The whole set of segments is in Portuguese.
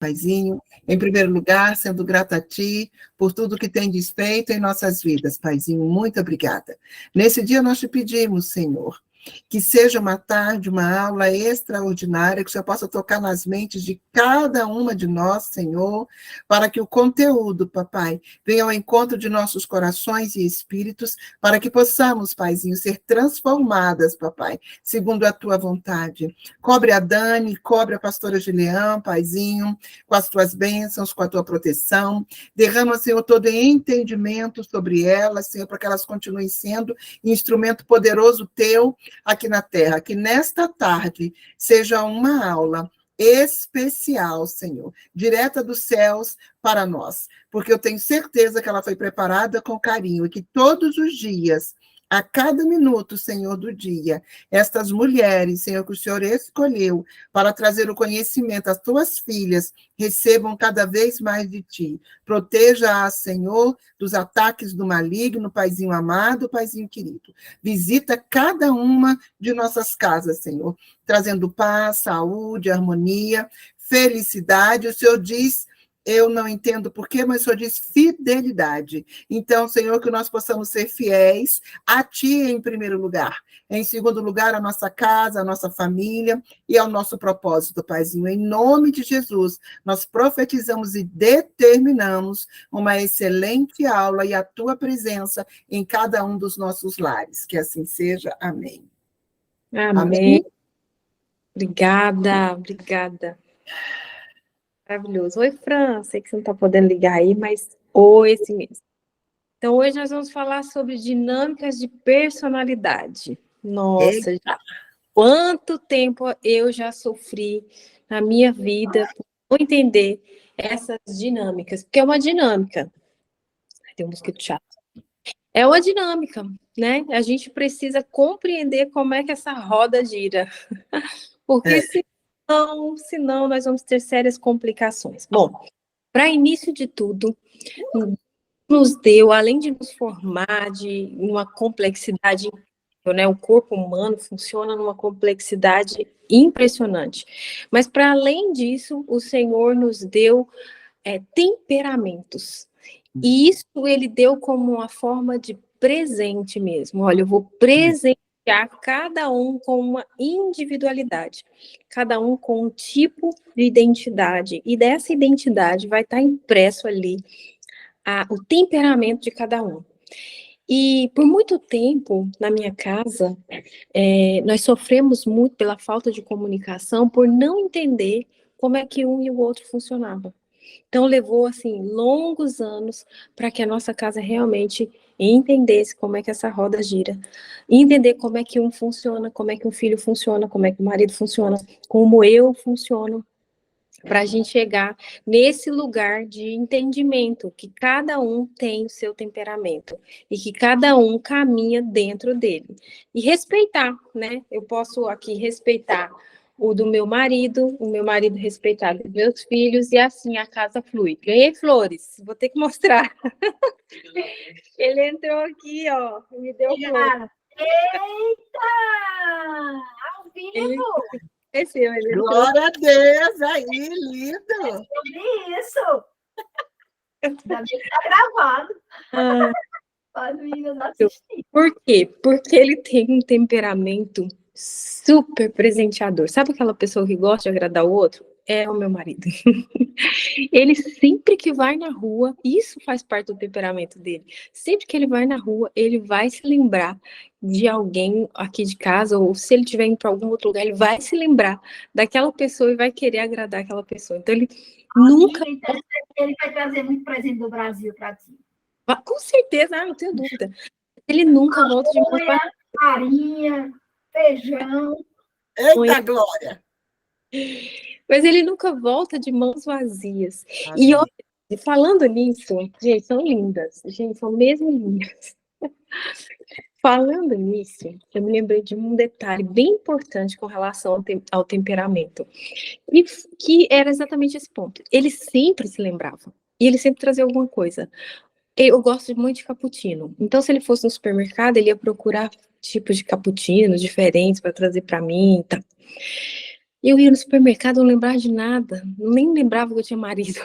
Paizinho, em primeiro lugar, sendo grata a Ti por tudo que tem feito em nossas vidas, Paizinho, muito obrigada. Nesse dia nós te pedimos, Senhor, que seja uma tarde, uma aula extraordinária, que o Senhor possa tocar nas mentes de cada uma de nós, Senhor, para que o conteúdo, papai, venha ao encontro de nossos corações e espíritos, para que possamos, Paizinho, ser transformadas, papai, segundo a Tua vontade. Cobre a Dani, cobre a pastora Juliã, Paizinho, com as Tuas bênçãos, com a Tua proteção. Derrama, Senhor, todo entendimento sobre elas, Senhor, para que elas continuem sendo instrumento poderoso Teu, aqui na Terra, que nesta tarde seja uma aula especial, Senhor, direta dos céus para nós, porque eu tenho certeza que ela foi preparada com carinho e que todos os dias, a cada minuto, Senhor, do dia, estas mulheres, Senhor, que o Senhor escolheu para trazer o conhecimento às tuas filhas, recebam cada vez mais de ti. Proteja-as, Senhor, dos ataques do maligno, Paizinho amado, Paizinho querido. Visita cada uma de nossas casas, Senhor, trazendo paz, saúde, harmonia, felicidade. O Senhor diz, eu não entendo porquê, mas o Senhor diz fidelidade. Então, Senhor, que nós possamos ser fiéis a Ti em primeiro lugar. Em segundo lugar, a nossa casa, a nossa família e ao nosso propósito, Paizinho. Em nome de Jesus, nós profetizamos e determinamos uma excelente aula e a Tua presença em cada um dos nossos lares. Que assim seja. Amém. Amém. Obrigada. Maravilhoso. Oi, Fran, sei que você não está podendo ligar aí, mas oi, esse mesmo. Então, hoje nós vamos falar sobre dinâmicas de personalidade. Nossa, quanto tempo eu já sofri na minha vida por não entender essas dinâmicas, porque é uma dinâmica. Tem um mosquito chato. É uma dinâmica, né? A gente precisa compreender como é que essa roda gira. Porque senão nós vamos ter sérias complicações. Bom, para início de tudo, nos deu, além de nos formar de uma complexidade incrível, né? O corpo humano funciona numa complexidade impressionante. Mas, para além disso, o Senhor nos deu temperamentos. E isso Ele deu como uma forma de presente mesmo. Olha, eu vou presentear cada um com uma individualidade, cada um com um tipo de identidade, e dessa identidade vai estar impresso ali o temperamento de cada um. E por muito tempo, na minha casa, nós sofremos muito pela falta de comunicação, por não entender como é que um e o outro funcionavam. Então, levou, assim, longos anos para que a nossa casa realmente entendesse como é que essa roda gira. Entender como é que um funciona, como é que um filho funciona, como é que o marido funciona, como eu funciono, para a gente chegar nesse lugar de entendimento, que cada um tem o seu temperamento e que cada um caminha dentro dele. E respeitar, né? Eu posso aqui respeitar o do meu marido, o meu marido respeitar os meus filhos, e assim a casa flui. Ganhei flores, vou ter que mostrar. Ele entrou aqui, ó, me deu flores. Eita! Ao vivo! Ele Glória a Deus, aí, lindo! Isso! Ainda bem que tá gravado. As meninas assistir. Por quê? Porque ele tem um temperamento super presenteador. Sabe aquela pessoa que gosta de agradar o outro? É o meu marido. Ele sempre que vai na rua, isso faz parte do temperamento dele. Sempre que ele vai na rua, ele vai se lembrar de alguém aqui de casa, ou se ele estiver indo para algum outro lugar, ele vai se lembrar daquela pessoa e vai querer agradar aquela pessoa. Então ele nunca... Ele vai trazer muito presente do Brasil para ti. Com certeza, não tenho dúvida. Ele nunca volta de mãos vazias. Farinha, feijão. Eita, Glória! Mas ele nunca volta de mãos vazias. E olha, falando nisso, gente, são lindas. Gente, são mesmo lindas. Falando nisso, eu me lembrei de um detalhe bem importante com relação ao temperamento. E que era exatamente esse ponto. Ele sempre se lembrava. E ele sempre trazia alguma coisa. Eu gosto muito de cappuccino. Então, se ele fosse no supermercado, ele ia procurar tipos de cappuccino diferentes para trazer para mim e tal. Eu ia no supermercado, não lembrava de nada, nem lembrava que eu tinha marido.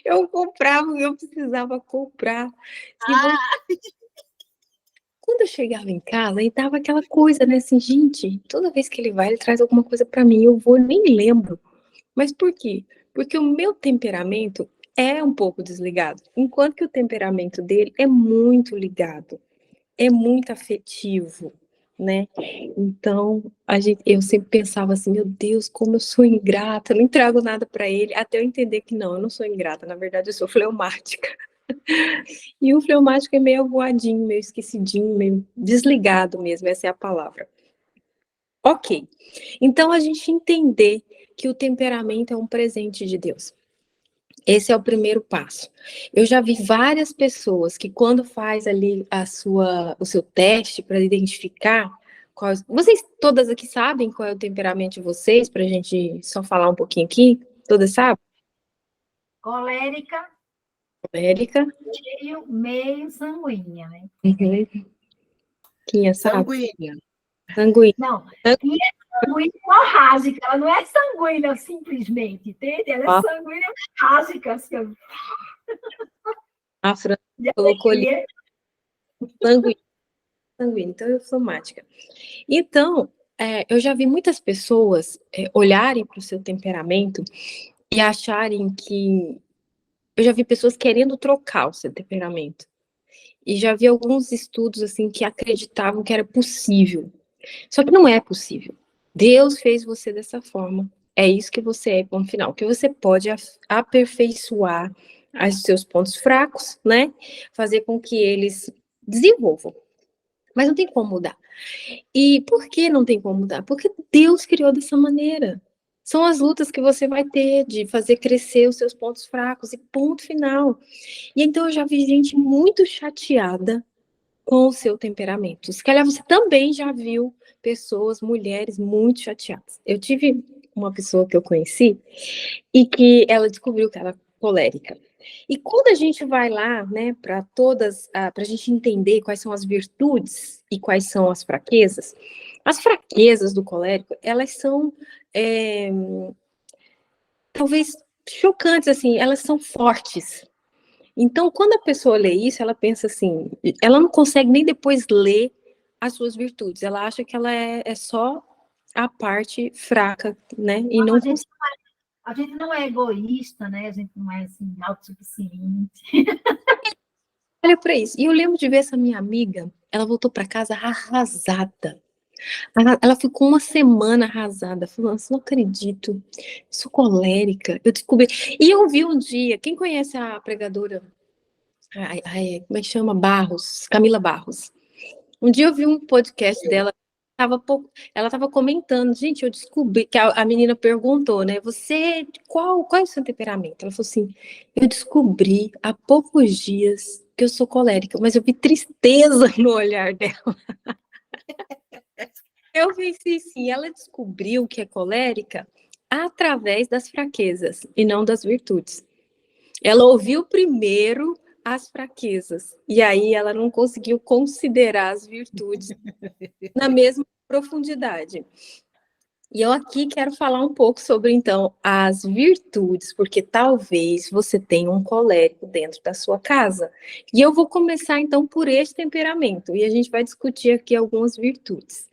Eu comprava o que eu precisava comprar. Quando eu chegava em casa, aí tava aquela coisa, né, assim, gente, toda vez que ele vai, ele traz alguma coisa para mim, eu vou, nem lembro. Mas por quê? Porque o meu temperamento é um pouco desligado, enquanto que o temperamento dele é muito ligado, é muito afetivo, né? Então, eu sempre pensava assim, meu Deus, como eu sou ingrata, eu não entrego nada para ele, até eu entender que não, eu não sou ingrata, na verdade eu sou fleumática. E o fleumático é meio avoadinho, meio esquecidinho, meio desligado mesmo, essa é a palavra. Ok, então a gente entender que o temperamento é um presente de Deus. Esse é o primeiro passo. Eu já vi várias pessoas que quando faz ali o seu teste para identificar vocês todas aqui sabem qual é o temperamento de vocês, para a gente só falar um pouquinho aqui? Todas sabem? Colérica, Érica? meio sanguínea, né? Uhum. Quem sabe? Sanguínea. Sanguínea. Não, e é sanguínea hemorrágica, ela não é sanguínea simplesmente, entende? Ela é sanguínea hemorrágica. Assim, a Fran colocou ali sanguínea. Então eu sou mágica. Então, eu já vi muitas pessoas olharem para o seu temperamento e acharem que... Eu já vi pessoas querendo trocar o seu temperamento. E já vi alguns estudos assim que acreditavam que era possível. Só que não é possível. Deus fez você dessa forma. É isso que você é, ponto final. Que você pode aperfeiçoar os seus pontos fracos, né? Fazer com que eles desenvolvam. Mas não tem como mudar. E por que não tem como mudar? Porque Deus criou dessa maneira. São as lutas que você vai ter de fazer crescer os seus pontos fracos e ponto final. E então eu já vi gente muito chateada com o seu temperamento. Se calhar você também já viu pessoas, mulheres muito chateadas. Eu tive uma pessoa que eu conheci e que ela descobriu que era colérica. E quando a gente vai lá, né, para a gente entender quais são as virtudes e quais são as fraquezas do colérico, elas são talvez chocantes, assim, elas são fortes. Então, quando a pessoa lê isso, ela pensa assim, ela não consegue nem depois ler as suas virtudes, ela acha que ela é só a parte fraca, né? E não a gente não é egoísta, né? A gente não é assim, autossuficiente. olha para isso. E eu lembro de ver essa minha amiga, ela voltou para casa arrasada. Ela ficou uma semana arrasada, falando assim, não acredito, sou colérica, eu descobri. E eu vi um dia, quem conhece a pregadora, como é que chama? Camila Barros. Um dia eu vi um podcast dela, ela estava comentando, gente, eu descobri, que a menina perguntou, né, qual é o seu temperamento? Ela falou assim, eu descobri há poucos dias que eu sou colérica, mas eu vi tristeza no olhar dela. Eu pensei sim, ela descobriu que é colérica através das fraquezas e não das virtudes. Ela ouviu primeiro as fraquezas e aí ela não conseguiu considerar as virtudes na mesma profundidade. E eu aqui quero falar um pouco sobre, então, as virtudes, porque talvez você tenha um colérico dentro da sua casa. E eu vou começar, então, por esse temperamento, e a gente vai discutir aqui algumas virtudes.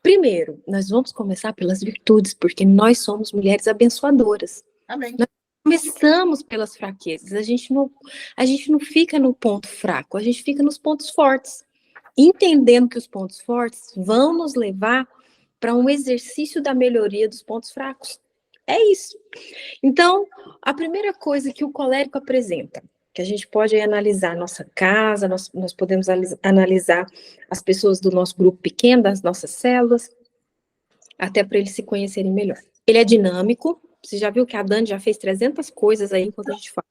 Primeiro, nós vamos começar pelas virtudes, porque nós somos mulheres abençoadoras. Amém. Nós começamos pelas fraquezas, a gente não fica no ponto fraco, a gente fica nos pontos fortes. Entendendo que os pontos fortes vão nos levar para um exercício da melhoria dos pontos fracos. É isso. Então, a primeira coisa que o colérico apresenta, que a gente pode analisar nossa casa, nós podemos analisar as pessoas do nosso grupo pequeno, das nossas células, até para eles se conhecerem melhor. Ele é dinâmico. Você já viu que a Dani já fez 300 coisas aí enquanto a gente fala.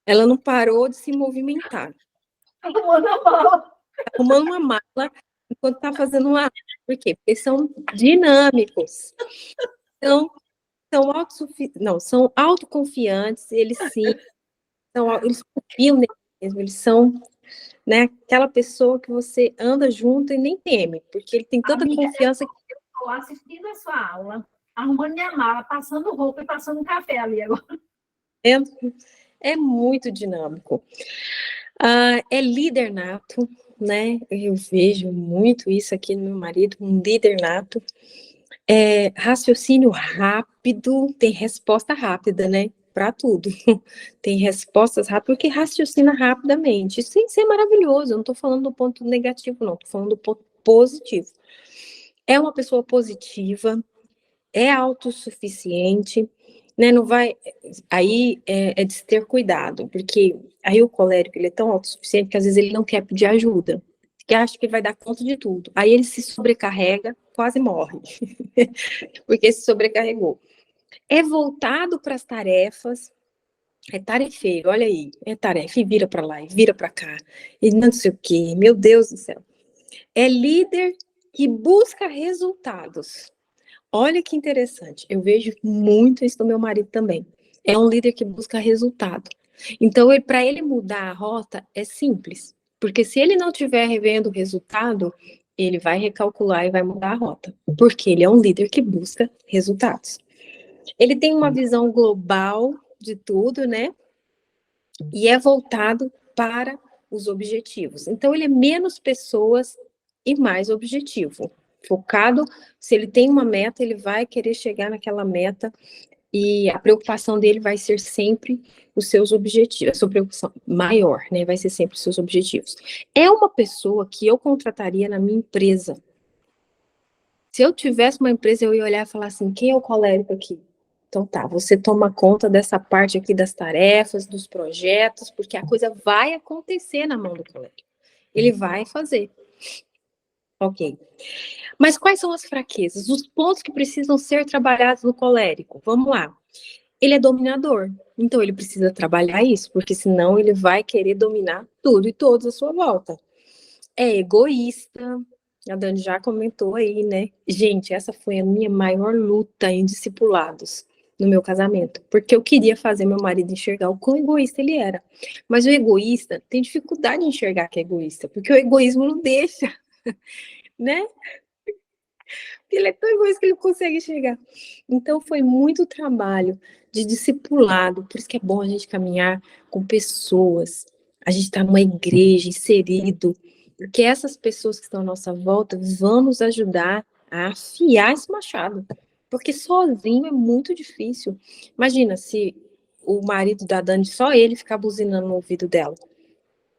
Ela não parou de se movimentar. Arrumando uma mala enquanto está fazendo uma... Por quê? Porque são dinâmicos. Então, são autoconfiantes, eles confiam neles mesmo, eles são, né, aquela pessoa que você anda junto e nem teme, porque ele tem tanta confiança que estou assistindo a sua aula, arrumando minha mala, passando roupa e passando café ali agora. É muito dinâmico. É líder nato, né? Eu vejo muito isso aqui no meu marido, um líder nato. Raciocínio rápido, tem resposta rápida, né? Para tudo. Tem respostas rápidas, porque raciocina rapidamente. Isso tem que ser maravilhoso. Eu não estou falando do ponto negativo, não. Estou falando do ponto positivo. É uma pessoa positiva, é autossuficiente, né? Não vai. Aí é de se ter cuidado, porque aí o colérico ele é tão autossuficiente que às vezes ele não quer pedir ajuda, que acha que vai dar conta de tudo. Aí ele se sobrecarrega, quase morre, porque se sobrecarregou. É voltado para as tarefas, é tarefeiro, olha aí, é tarefa, e vira para lá, e vira para cá, e não sei o quê, meu Deus do céu. É líder que busca resultados. Olha que interessante, eu vejo muito isso no meu marido também. É um líder que busca resultado. Então, para ele mudar a rota, é simples. Porque se ele não estiver revendo o resultado, ele vai recalcular e vai mudar a rota. Porque ele é um líder que busca resultados. Ele tem uma visão global de tudo, né? E é voltado para os objetivos. Então, ele é menos pessoas e mais objetivo. Focado, se ele tem uma meta, ele vai querer chegar naquela meta e a preocupação dele vai ser sempre os seus objetivos, a sua preocupação maior, né? Vai ser sempre os seus objetivos. É uma pessoa que eu contrataria na minha empresa. Se eu tivesse uma empresa, eu ia olhar e falar assim, quem é o colérico aqui? Então tá, você toma conta dessa parte aqui das tarefas, dos projetos, porque a coisa vai acontecer na mão do colérico. Ele vai fazer. Ok. Mas quais são as fraquezas? Os pontos que precisam ser trabalhados no colérico? Vamos lá. Ele é dominador, então ele precisa trabalhar isso, porque senão ele vai querer dominar tudo e todos à sua volta. É egoísta, a Dani já comentou aí, né? Gente, essa foi a minha maior luta em discipulados no meu casamento, porque eu queria fazer meu marido enxergar o quão egoísta ele era. Mas o egoísta tem dificuldade em enxergar que é egoísta, porque o egoísmo não deixa, né? Ele é tão egoísta que ele não consegue enxergar. Então foi muito trabalho de discipulado, por isso que é bom a gente caminhar com pessoas, a gente está numa igreja, inserido, porque essas pessoas que estão à nossa volta vão nos ajudar a afiar esse machado, porque sozinho é muito difícil. Imagina se o marido da Dani, só ele ficar buzinando no ouvido dela.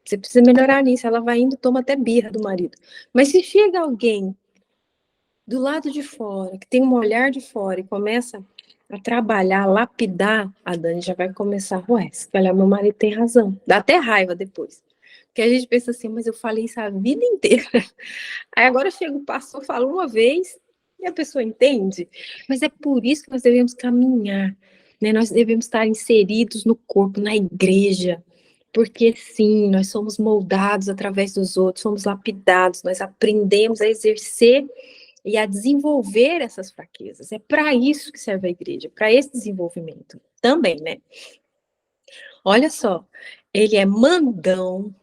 Você precisa melhorar nisso, ela vai indo, toma até birra do marido. Mas se chega alguém do lado de fora, que tem um olhar de fora e começa a trabalhar, a lapidar, a Dani já vai começar, ué, se calhar meu marido tem razão. Dá até raiva depois. Porque a gente pensa assim, mas eu falei isso a vida inteira. Aí agora chega o pastor, fala uma vez, e a pessoa entende. Mas é por isso que nós devemos caminhar, né? Nós devemos estar inseridos no corpo, na igreja. Porque sim, nós somos moldados através dos outros, somos lapidados, nós aprendemos a exercer e a desenvolver essas fraquezas. É para isso que serve a igreja, para esse desenvolvimento também, né? Olha só, ele é mandão.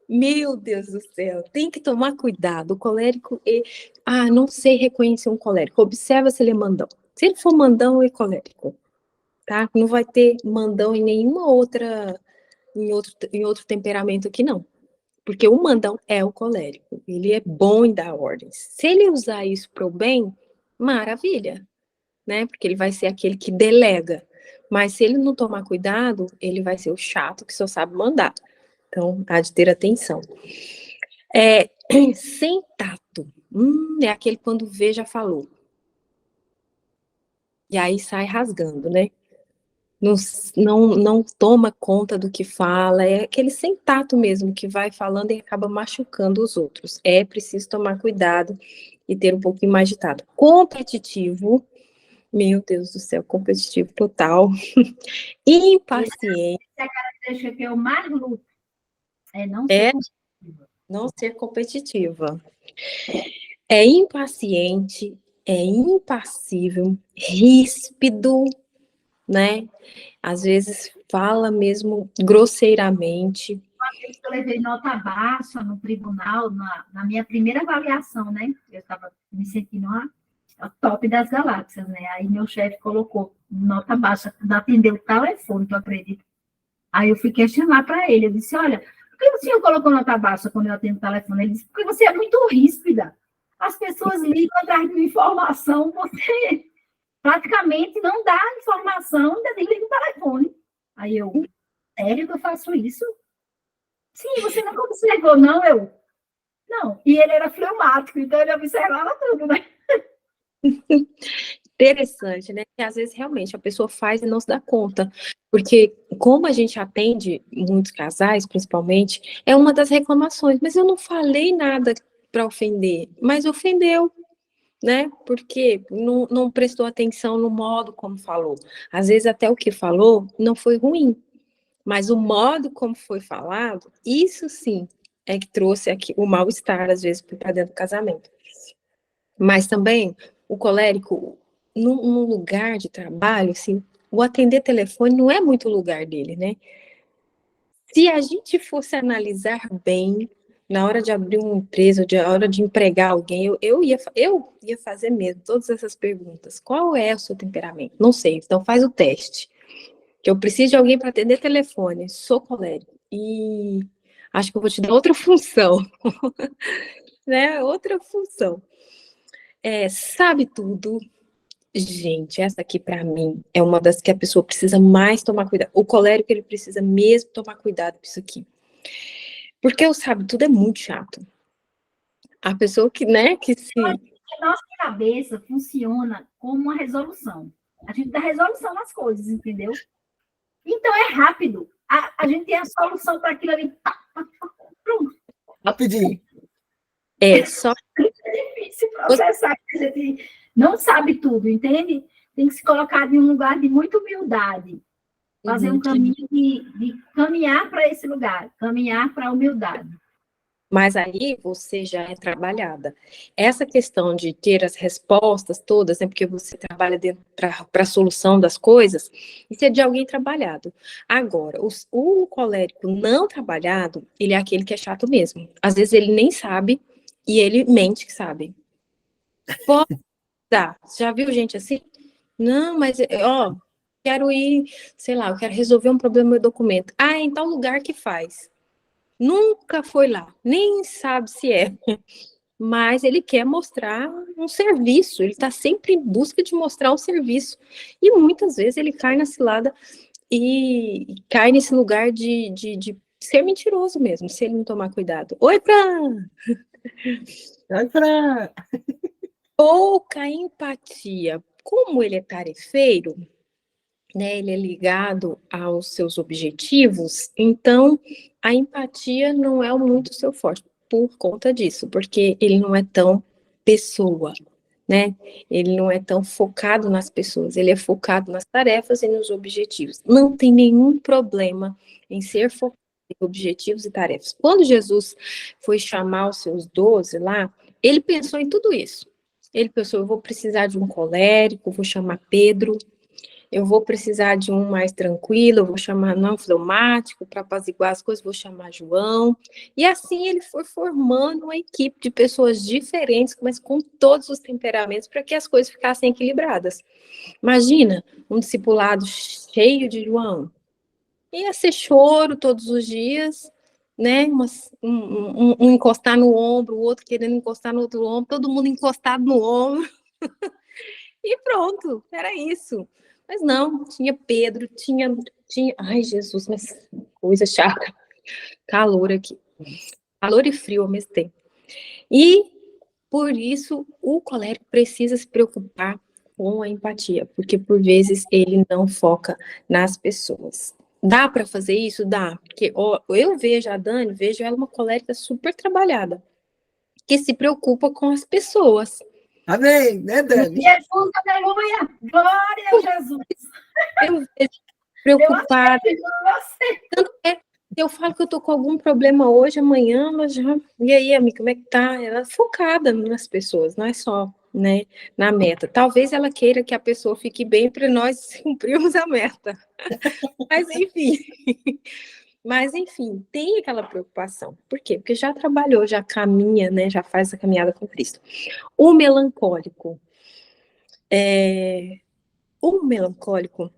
Meu Deus do céu, tem que tomar cuidado. O colérico não sei reconhecer um colérico. Observa se ele é mandão. Se ele for mandão, é colérico, tá? Não vai ter mandão em nenhuma outra, em outro temperamento aqui, não. Porque o mandão é o colérico, ele é bom em dar ordens. Se ele usar isso para o bem, maravilha, né? Porque ele vai ser aquele que delega. Mas se ele não tomar cuidado, ele vai ser o chato que só sabe mandar. Então, há de ter atenção. Sem tato. É aquele quando vê, já falou. E aí sai rasgando, né? Não toma conta do que fala, é aquele sem tato mesmo, que vai falando e acaba machucando os outros. É preciso tomar cuidado e ter um pouquinho mais de tato. Competitivo, meu Deus do céu, competitivo total. Impaciente. Essa é a característica que eu mais luto. Não ser competitiva. É impaciente, é impassível, ríspido, né? Às vezes fala mesmo grosseiramente. Uma vez que eu levei nota baixa no tribunal, na minha primeira avaliação, né? Eu estava me sentindo a top das galáxias, né? Aí meu chefe colocou nota baixa, atendeu o telefone, tu acredita? Aí eu fui questionar para ele, eu disse, olha, por que o senhor colocou nota baixa quando eu atendo o telefone? Ele disse, porque você é muito ríspida. As pessoas ligam atrás de uma informação, você praticamente não dá informação, ainda desliga o telefone. Aí eu, sério que eu faço isso? Sim, você nunca observou, não? Eu, não. E ele era fleumático, então ele observava tudo, né? Interessante, né? Que às vezes realmente a pessoa faz e não se dá conta. Porque como a gente atende muitos casais, principalmente, é uma das reclamações. Mas eu não falei nada para ofender, mas ofendeu, né? Porque não prestou atenção no modo como falou. Às vezes até o que falou não foi ruim, mas o modo como foi falado, isso sim é que trouxe aqui o mal-estar, às vezes, para dentro do casamento. Mas também o colérico, num lugar de trabalho, assim, o atender telefone não é muito o lugar dele, né? Se a gente fosse analisar bem, na hora de abrir uma empresa, na hora de empregar alguém, eu ia fazer mesmo todas essas perguntas. Qual é o seu temperamento? Não sei, então faz o teste. Que eu preciso de alguém para atender telefone, sou colérico. E acho que eu vou te dar outra função, né? Outra função. Sabe tudo. Gente, essa aqui para mim é uma das que a pessoa precisa mais tomar cuidado. O colérico, ele precisa mesmo tomar cuidado com isso aqui. Porque o sabe tudo é muito chato. A pessoa que, né, que se... A nossa cabeça funciona como uma resolução. A gente dá resolução nas coisas, entendeu? Então é rápido. A gente tem a solução para aquilo ali. Pronto. Rapidinho. Só É difícil processar, a gente não sabe tudo, entende? Tem que se colocar em um lugar de muita humildade. Fazer um caminho de caminhar para esse lugar, caminhar para a humildade. Mas aí você já é trabalhada. Essa questão de ter as respostas todas, né, porque você trabalha para a solução das coisas, isso é de alguém trabalhado. Agora, o colérico não trabalhado, ele é aquele que é chato mesmo. Às vezes ele nem sabe e ele mente que sabe. Pode dar. Já viu gente assim? Não, mas, ó, quero ir, sei lá, eu quero resolver um problema no meu documento. Ah, em tal lugar que faz. Nunca foi lá, nem sabe se é, mas ele quer mostrar um serviço, ele está sempre em busca de mostrar um serviço, e muitas vezes ele cai na cilada e cai nesse lugar de ser mentiroso mesmo, se ele não tomar cuidado. Oi, Fran! Oi, Fran! Pouca empatia. Como ele é tarefeiro, né, ele é ligado aos seus objetivos, então a empatia não é muito seu forte por conta disso, porque ele não é tão pessoa, né? Ele não é tão focado nas pessoas, ele é focado nas tarefas e nos objetivos. Não tem nenhum problema em ser focado em objetivos e tarefas. Quando Jesus foi chamar os seus 12 lá, ele pensou em tudo isso. Ele pensou, eu vou precisar de um colérico, vou chamar Pedro, eu vou precisar de um mais tranquilo, eu vou chamar não fleumático, para apaziguar as coisas, vou chamar João. E assim ele foi formando uma equipe de pessoas diferentes, mas com todos os temperamentos, para que as coisas ficassem equilibradas. Imagina um discipulado cheio de João. Ia ser choro todos os dias, né? Um encostar no ombro, o outro querendo encostar no outro ombro, todo mundo encostado no ombro. E pronto, era isso. Mas não, tinha Pedro, tinha. Ai, Jesus, mas coisa chata. Calor aqui. Calor e frio ao mesmo tempo. E, por isso, o colérico precisa se preocupar com a empatia, porque, por vezes, ele não foca nas pessoas. Dá para fazer isso? Dá. Porque ó, eu vejo a Dani, vejo ela uma colérica super trabalhada, que se preocupa com as pessoas. Amém, né, Dani? Jesus, aleluia! Glória a Jesus! Eu vejo preocupada. Tanto é, eu falo que eu tô com algum problema hoje, amanhã, ela já... E aí, amiga, como é que tá? Ela é focada nas pessoas, não é só, né, na meta. Talvez ela queira que a pessoa fique bem para nós cumprirmos a meta. Mas, enfim... Mas, enfim, tem aquela preocupação. Por quê? Porque já trabalhou, já caminha, né? Já faz a caminhada com Cristo. O melancólico. O melancólico,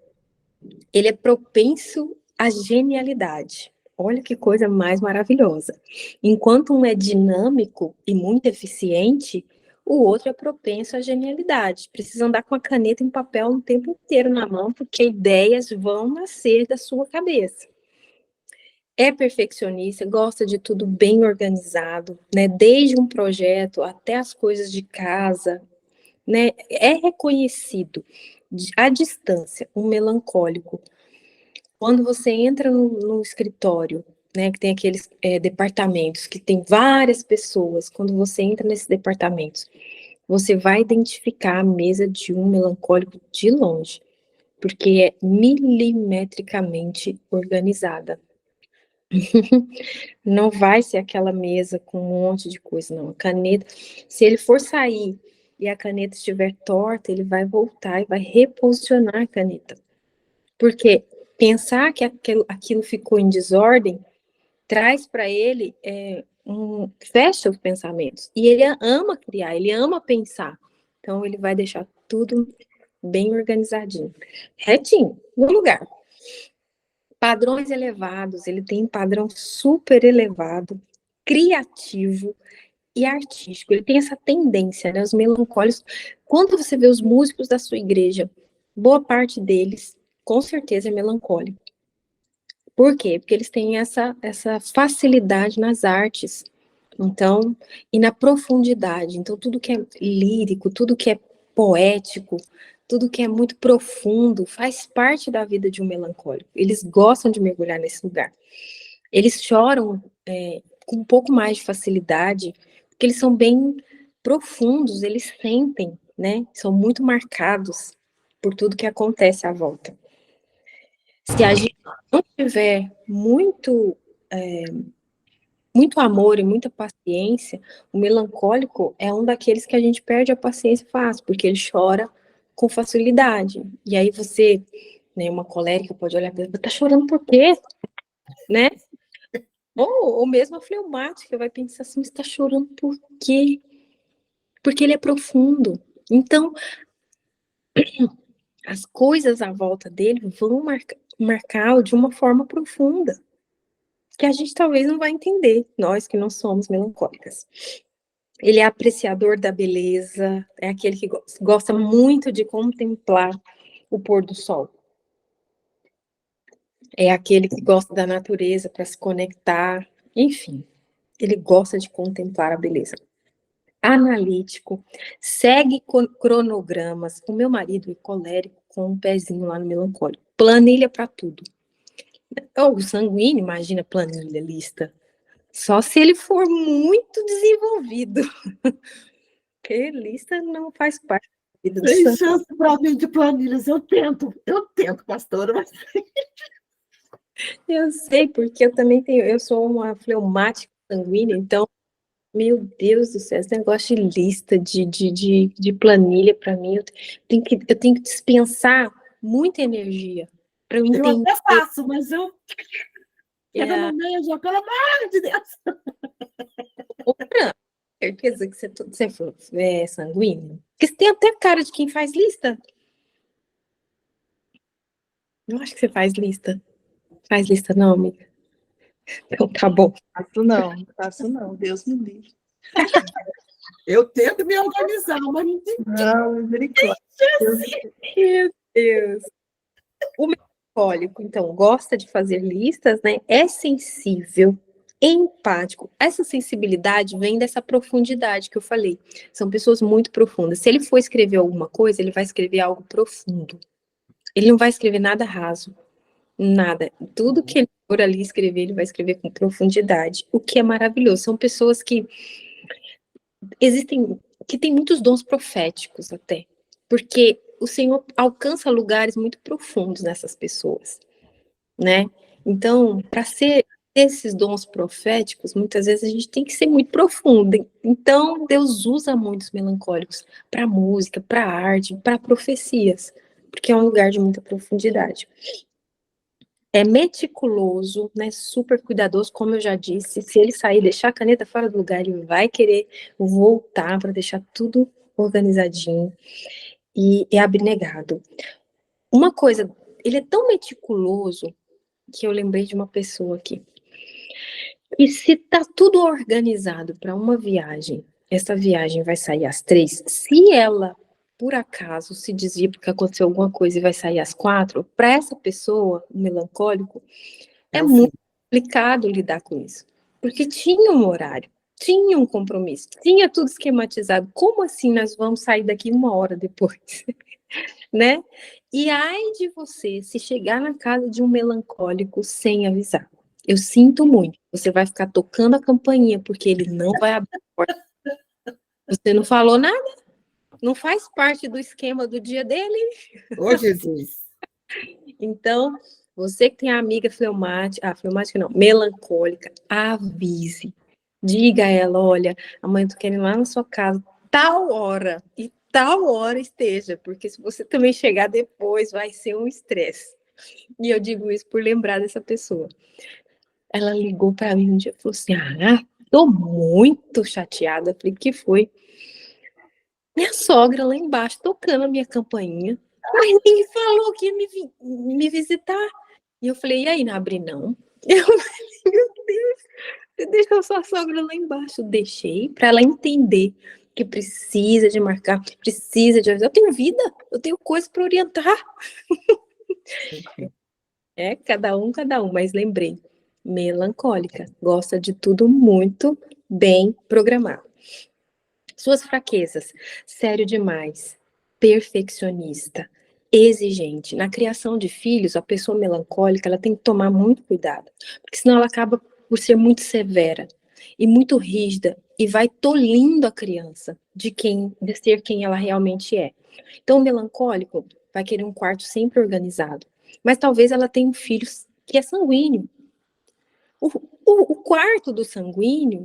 ele é propenso à genialidade. Olha que coisa mais maravilhosa. Enquanto um é dinâmico e muito eficiente, o outro é propenso à genialidade. Precisa andar com a caneta e um papel o tempo inteiro na mão, porque ideias vão nascer da sua cabeça. É perfeccionista, gosta de tudo bem organizado, né? Desde um projeto até as coisas de casa, né? É reconhecido à distância, um melancólico. Quando você entra no escritório, né, que tem aqueles departamentos que tem várias pessoas, quando você entra nesses departamentos, você vai identificar a mesa de um melancólico de longe, porque é milimetricamente organizada. Não vai ser aquela mesa com um monte de coisa, não. A caneta, se ele for sair e a caneta estiver torta, ele vai voltar e vai reposicionar a caneta. Porque pensar que aquilo ficou em desordem traz para ele fecha os pensamentos. E ele ama criar, ele ama pensar. Então, ele vai deixar tudo bem organizadinho, retinho, no lugar. Padrões elevados, ele tem um padrão super elevado, criativo e artístico. Ele tem essa tendência, né? Os melancólicos. Quando você vê os músicos da sua igreja, boa parte deles, com certeza, é melancólico. Por quê? Porque eles têm essa facilidade nas artes. Então, e na profundidade. Então, tudo que é lírico, tudo que é poético, tudo que é muito profundo, faz parte da vida de um melancólico. Eles gostam de mergulhar nesse lugar. Eles choram com um pouco mais de facilidade, porque eles são bem profundos, eles sentem, né? São muito marcados por tudo que acontece à volta. Se a gente não tiver muito amor e muita paciência, o melancólico é um daqueles que a gente perde a paciência fácil, porque ele chora com facilidade. E aí você, né, uma colérica pode olhar para ele, tá chorando por quê? Né? Ou mesmo a fleumática vai pensar assim, você está chorando por quê? Porque ele é profundo. Então, as coisas à volta dele vão marcá-lo de uma forma profunda, que a gente talvez não vai entender, nós que não somos melancólicas. Ele é apreciador da beleza, é aquele que gosta muito de contemplar o pôr do sol. É aquele que gosta da natureza para se conectar, enfim, ele gosta de contemplar a beleza. Analítico, segue cronogramas. O meu marido é colérico com um pezinho lá no melancólico. Planilha para tudo. O sanguíneo, imagina planilha, lista. Só se ele for muito desenvolvido. Porque lista não faz parte da vida do Tem sangue. chance para mim de planilhas. Eu tento, pastora, mas Eu sei, porque eu também eu sou uma fleumática sanguínea, então, meu Deus do céu, esse negócio de lista, de planilha, para mim, eu tenho que dispensar muita energia para eu eu entender. até faço, mas eu quero no meio, já, pelo amor de Deus. Outra certeza que você é sanguíneo? Porque você tem até cara de quem faz lista. Eu acho que você faz lista. Faz lista não, amiga? Então tá bom. Faço não, Deus me livre. Eu tento me organizar, mas não tem Não, misericórdia. Meu Deus. O melancólico, então, gosta de fazer listas, né? É sensível, empático. Essa sensibilidade vem dessa profundidade que eu falei. São pessoas muito profundas. Se ele for escrever alguma coisa, ele vai escrever algo profundo. Ele não vai escrever nada raso. Nada. Tudo que ele for ali escrever, ele vai escrever com profundidade. O que é maravilhoso. São pessoas que que têm muitos dons proféticos até. Porque o Senhor alcança lugares muito profundos nessas pessoas, né? Então, para ser esses dons proféticos, muitas vezes a gente tem que ser muito profundo. Então, Deus usa muitos melancólicos para música, para arte, para profecias, porque é um lugar de muita profundidade. É meticuloso, né? Super cuidadoso, como eu já disse. Se ele sair, deixar a caneta fora do lugar, ele vai querer voltar para deixar tudo organizadinho. e é abnegado. Uma coisa, ele é tão meticuloso que eu lembrei de uma pessoa aqui. E se tá tudo organizado para uma viagem, essa viagem vai sair às 3, se ela, por acaso, se desvia porque aconteceu alguma coisa e vai sair às 4, para essa pessoa, o melancólico, é muito complicado lidar com isso. Porque tinha um horário, tinha um compromisso, tinha tudo esquematizado. Como assim nós vamos sair daqui 1 hora depois? Né? E ai de você se chegar na casa de um melancólico sem avisar. Eu sinto muito. Você vai ficar tocando a campainha porque ele não vai abrir a porta. Você não falou nada? Não faz parte do esquema do dia dele? Ô, Jesus! Então, você que tem a amiga fleumática, fleumática não, melancólica, avise. Diga a ela, olha, amanhã eu tô querendo ir lá na sua casa, tal hora, e tal hora esteja, porque se você também chegar depois, vai ser um estresse. E eu digo isso por lembrar dessa pessoa. Ela ligou para mim um dia e falou assim, tô muito chateada. Eu falei, que foi? Minha sogra lá embaixo, tocando a minha campainha, mas nem falou que ia me visitar. E eu falei, e aí, não abri não? Eu falei, meu Deus, você deixou sua sogra lá embaixo. Deixei para ela entender que precisa de marcar, precisa de avisar. Eu tenho vida, eu tenho coisa para orientar. É, cada um, mas lembrei, melancólica, gosta de tudo muito bem programado. Suas fraquezas, sério demais, perfeccionista, exigente. Na criação de filhos, a pessoa melancólica, ela tem que tomar muito cuidado, porque senão ela acaba por ser muito severa e muito rígida e vai tolhindo a criança de ser quem ela realmente é. Então, o melancólico vai querer um quarto sempre organizado, mas talvez ela tenha um filho que é sanguíneo. O quarto do sanguíneo,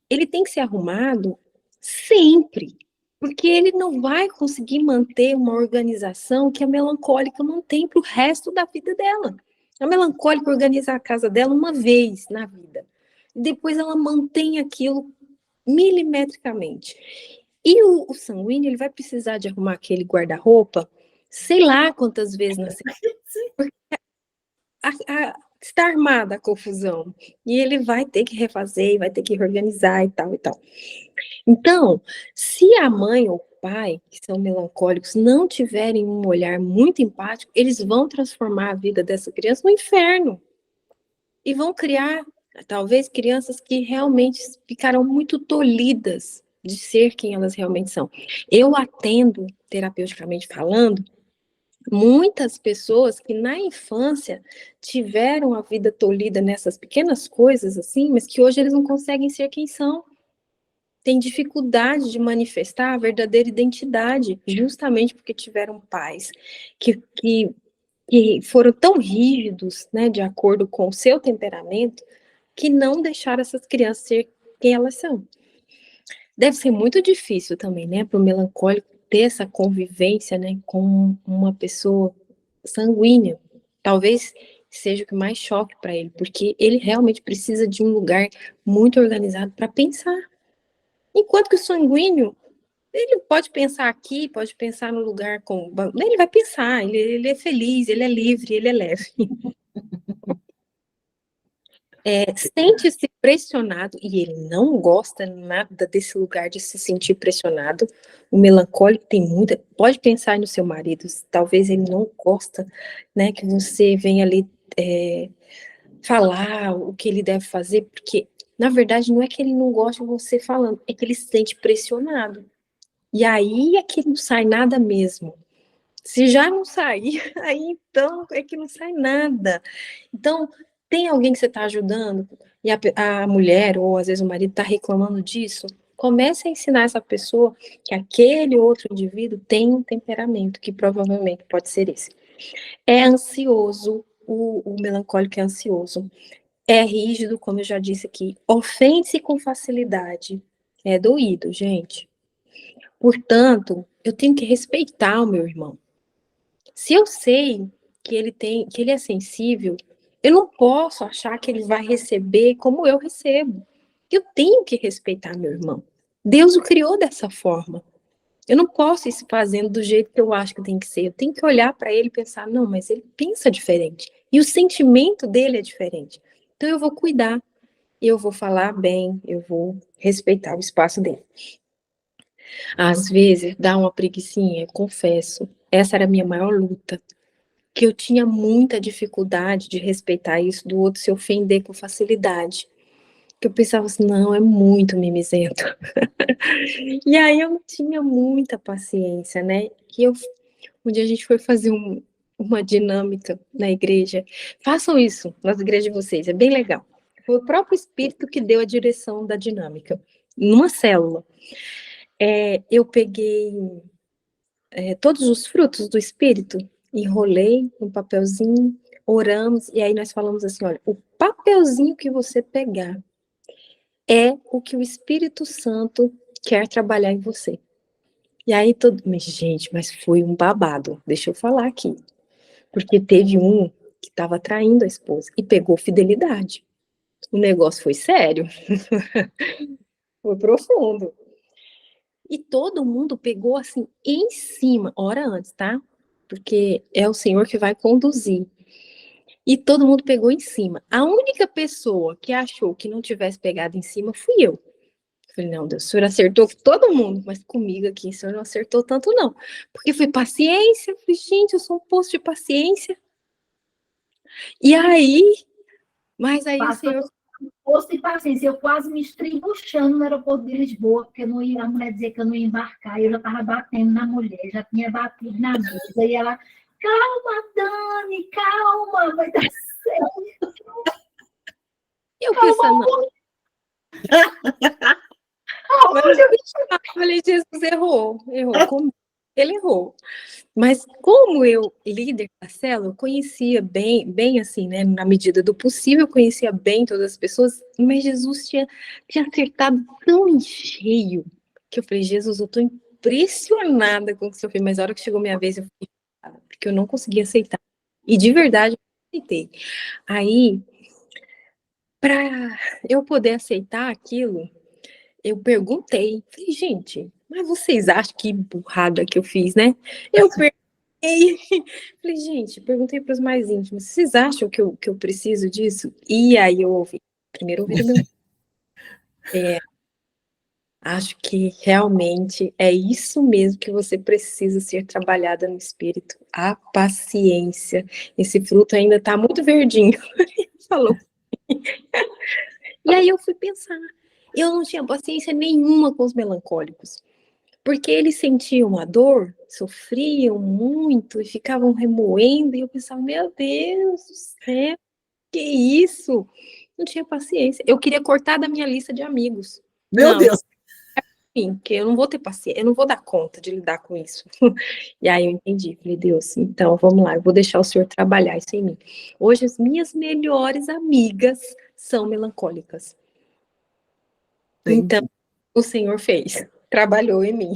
ele tem que ser arrumado sempre, porque ele não vai conseguir manter uma organização que a melancólica mantém para o resto da vida dela. A melancólica organiza a casa dela uma vez na vida, e depois ela mantém aquilo milimetricamente. E o sanguíneo, ele vai precisar de arrumar aquele guarda-roupa, sei lá quantas vezes na semana. Está armada a confusão. E ele vai ter que refazer, vai ter que reorganizar e tal e tal. Então, se a mãe ou o pai, que são melancólicos, não tiverem um olhar muito empático, eles vão transformar a vida dessa criança no inferno. E vão criar, talvez, crianças que realmente ficarão muito tolhidas de ser quem elas realmente são. Eu atendo, terapeuticamente falando, muitas pessoas que na infância tiveram a vida tolhida nessas pequenas coisas assim, mas que hoje eles não conseguem ser quem são. Tem dificuldade de manifestar a verdadeira identidade, justamente porque tiveram pais que foram tão rígidos, né, de acordo com o seu temperamento, que não deixaram essas crianças ser quem elas são. Deve ser muito difícil também, né, para o melancólico ter essa convivência, né, com uma pessoa sanguínea. Talvez seja o que mais choque para ele, porque ele realmente precisa de um lugar muito organizado para pensar. Enquanto que o sanguíneo, ele pode pensar aqui, pode pensar no lugar com... Ele vai pensar, ele é feliz, ele é livre, ele é leve. Sente-se pressionado, e ele não gosta nada desse lugar de se sentir pressionado. O melancólico tem muita... Pode pensar no seu marido, talvez ele não gosta, né, que você venha ali falar o que ele deve fazer, porque, na verdade, não é que ele não gosta de você falando, é que ele se sente pressionado. E aí é que não sai nada mesmo. Se já não sair, aí então é que não sai nada. Então, tem alguém que você está ajudando e a mulher ou às vezes o marido está reclamando disso, comece a ensinar essa pessoa que aquele outro indivíduo tem um temperamento, que provavelmente pode ser esse. É ansioso, o melancólico é ansioso. É rígido, como eu já disse aqui, ofende-se com facilidade. É doído, gente. Portanto, eu tenho que respeitar o meu irmão. Se eu sei que ele é sensível, eu não posso achar que ele vai receber como eu recebo. Eu tenho que respeitar meu irmão. Deus o criou dessa forma. Eu não posso ir se fazendo do jeito que eu acho que tem que ser. Eu tenho que olhar para ele e pensar, não, mas ele pensa diferente. E o sentimento dele é diferente. Então eu vou cuidar, eu vou falar bem, eu vou respeitar o espaço dele. Às vezes dá uma preguicinha, confesso. Essa era a minha maior luta. Que eu tinha muita dificuldade de respeitar isso do outro se ofender com facilidade. Que eu pensava assim, não, é muito mimizento. E aí eu não tinha muita paciência, né? Um dia a gente foi fazer uma dinâmica na igreja. Façam isso nas igrejas de vocês, é bem legal. Foi o próprio Espírito que deu a direção da dinâmica. Numa célula, eu peguei todos os frutos do Espírito, enrolei um papelzinho, oramos, e aí nós falamos assim, olha, o papelzinho que você pegar é o que o Espírito Santo quer trabalhar em você. E aí mas, gente, mas foi um babado, deixa eu falar aqui. Porque teve um que estava traindo a esposa e pegou fidelidade. O negócio foi sério. Foi profundo. E todo mundo pegou assim em cima, hora antes, tá? Porque é o Senhor que vai conduzir. E todo mundo pegou em cima. A única pessoa que achou que não tivesse pegado em cima fui eu. Falei, não, Deus, o senhor acertou com todo mundo, mas comigo aqui o senhor não acertou tanto, não. Porque foi paciência. Falei, gente, eu sou um poço de paciência. E aí, mas aí o senhor. Posto de paciência, eu quase me estribuchando no aeroporto de Lisboa, porque não ia, a mulher dizia que eu não ia embarcar, e eu já estava batendo na mulher, já tinha batido na mesa, e ela, calma, Dani, calma, vai dar certo. Eu pensando, mas eu falei, Jesus errou comigo, ele errou. Mas como eu, líder da célula, eu conhecia bem assim, né, na medida do possível, eu conhecia bem todas as pessoas, mas Jesus tinha acertado tão em cheio, que eu falei, Jesus, eu tô impressionada com o que o senhor fez, mas a hora que chegou minha vez, eu fiquei irritada, porque eu não conseguia aceitar. E de verdade, eu aceitei. Aí, para eu poder aceitar aquilo, eu perguntei, falei, gente, mas vocês acham que burrada que eu fiz, né? Eu perguntei, falei, gente, perguntei para os mais íntimos, vocês acham que eu preciso disso? E aí eu ouvi, primeiro ouvi do meu. Acho que realmente é isso mesmo que você precisa ser trabalhada no espírito, a paciência. Esse fruto ainda está muito verdinho, falou. E aí eu fui pensar, eu não tinha paciência nenhuma com os melancólicos. Porque eles sentiam a dor, sofriam muito e ficavam remoendo, e eu pensava, meu Deus do céu, que isso? Não tinha paciência. Eu queria cortar da minha lista de amigos. Meu Deus! Enfim, que eu não vou ter paciência, eu não vou dar conta de lidar com isso. E aí eu entendi, falei, Deus, então vamos lá, eu vou deixar o Senhor trabalhar isso em mim. Hoje as minhas melhores amigas são melancólicas. Então, o Senhor fez, trabalhou em mim.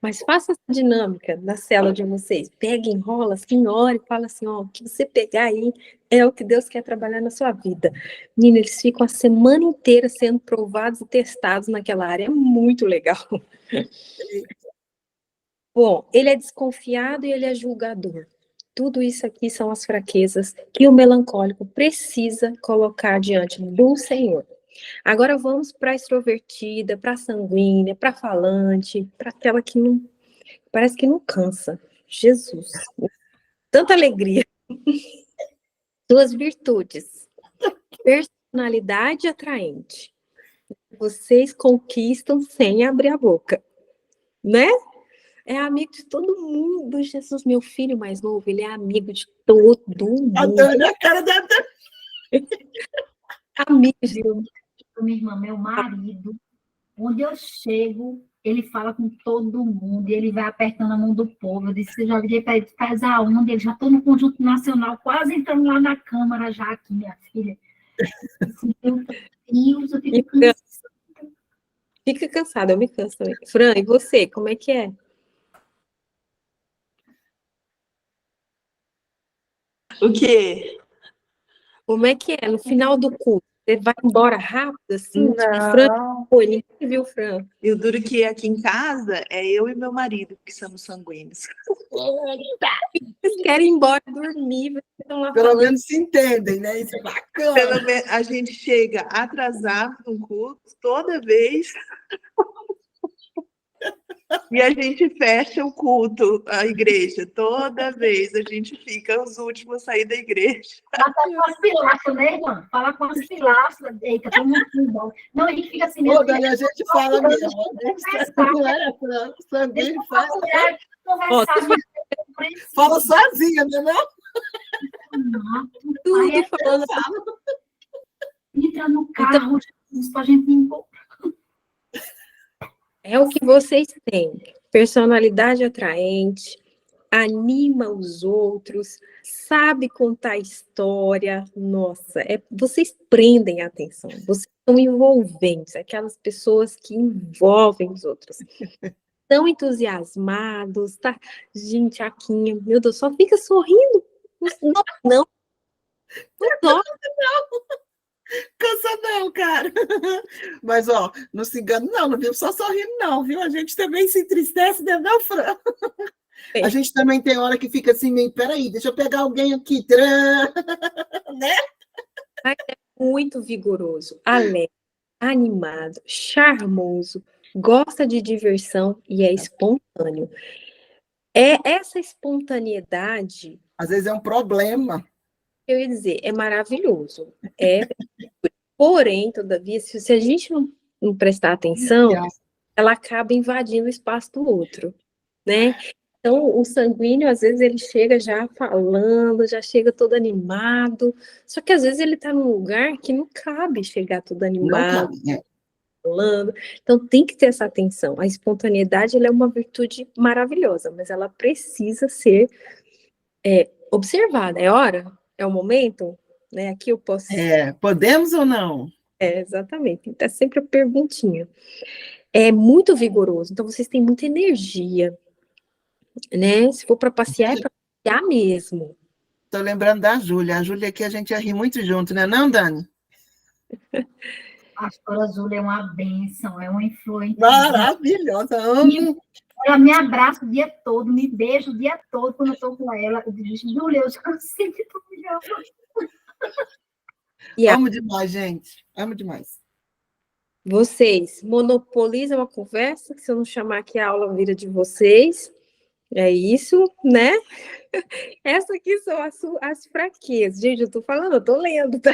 Mas faça essa dinâmica na célula de vocês. Pega, enrola, assim, ora e fala assim, ó, o que você pegar aí é o que Deus quer trabalhar na sua vida. Menina, eles ficam a semana inteira sendo provados e testados naquela área. É muito legal. Bom, ele é desconfiado e ele é julgador. Tudo isso aqui são as fraquezas que o melancólico precisa colocar diante do Senhor. Agora vamos para a extrovertida, para a sanguínea, para a falante, para aquela que não parece que não cansa. Jesus, tanta alegria. Duas virtudes. Personalidade atraente. Vocês conquistam sem abrir a boca, né? É amigo de todo mundo. Jesus, meu filho mais novo, ele é amigo de todo mundo. Adoro a cara da Amigo de Minha irmã, meu marido, onde eu chego, ele fala com todo mundo, e ele vai apertando a mão do povo. Eu disse, eu já virei para ele, faz aonde? Ele já estou no Conjunto Nacional, quase entrando lá na Câmara já aqui, minha filha. Eu disse, meu Deus, eu fico cansada. Fica cansada, eu me canso também. Fran, e você, como é que é? O quê? Como é que é? No final do culto, Você vai embora rápido, assim, tipo, Fran, Não. pô, ninguém viu o Fran. E o duro que aqui em casa é eu e meu marido que somos sanguíneos. Vocês querem ir embora dormir, vocês estão lá Pelo falando. menos se entendem, né? Isso é bacana. Pelo menos a gente chega atrasado no culto toda vez. E a gente fecha o culto, a igreja, toda vez. A gente fica os últimos a sair da igreja. Fala com as pilastras, né, irmã? Fala com as pilastras. Eita, todo mundo embora. Não, a gente fica assim, Ô, Dani, a gente fala mesmo. Não era sanguíneo, deixa eu fala, conversar. fala sozinha, né? Não? Tudo Aí é falando. entra no carro, Jesus, pra gente ir embora. É o que vocês têm. Personalidade atraente, anima os outros, sabe contar história. Nossa, vocês prendem a atenção, vocês são envolventes, aquelas pessoas que envolvem os outros. Tão entusiasmados, tá? Gente, Aquinha, meu Deus, só fica sorrindo. Não. Cansa não, cara. Mas, ó, não se engane, não viu só sorrindo, não, viu? A gente também se entristece, né, não, Fran? A gente também tem hora que fica assim, meio, peraí, deixa eu pegar alguém aqui, né? Mas é muito vigoroso, alegre, animado, charmoso, gosta de diversão e é espontâneo. Essa espontaneidade, Às vezes é um problema. eu ia dizer, é maravilhoso. Porém, todavia, se a gente não prestar atenção, ela acaba invadindo o espaço do outro, né? Então, o sanguíneo, às vezes, ele chega já falando, já chega todo animado, só que às vezes ele está num lugar que não cabe chegar todo animado, falando. Então, tem que ter essa atenção. A espontaneidade, ela é uma virtude maravilhosa, mas ela precisa ser observada. É hora? É o momento? Né? Aqui eu posso... podemos ou não? Exatamente. Então, é sempre a perguntinha. É muito vigoroso, então vocês têm muita energia, né? Se for para passear, é para passear mesmo. Estou lembrando da Júlia. A Júlia aqui a gente ia rir muito junto, né, não, Dani? A pastora Júlia é uma bênção, é uma influência. Maravilhosa, amo. Ela me abraça o dia todo, me beija o dia todo quando eu estou com ela. Eu digo, Júlia, eu já sei que tu me ama. Amo demais, gente. Amo demais. Vocês monopolizam a conversa, que se eu não chamar aqui a aula vira de vocês. É isso, né? Essas aqui são as fraquezas. Gente, eu tô falando, eu tô lendo, tá?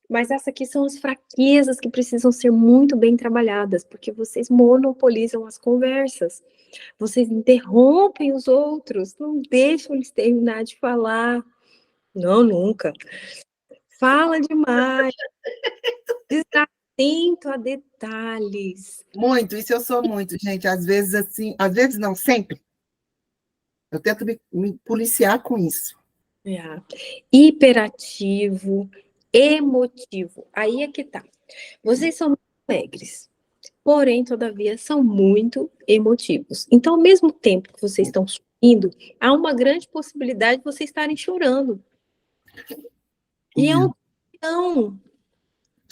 Mas essas aqui são as fraquezas que precisam ser muito bem trabalhadas, porque vocês monopolizam as conversas. Vocês interrompem os outros, não deixam eles terminar de falar. Não, nunca. Fala demais. Desatento a detalhes. Muito, isso eu sou muito, gente. Às vezes, assim, às vezes não, sempre. Eu tento me policiar com isso. Hiperativo, emotivo. Aí é que tá. Vocês são muito alegres, porém, todavia, são muito emotivos. Então, ao mesmo tempo que vocês estão sorrindo, há uma grande possibilidade de vocês estarem chorando. E é um não.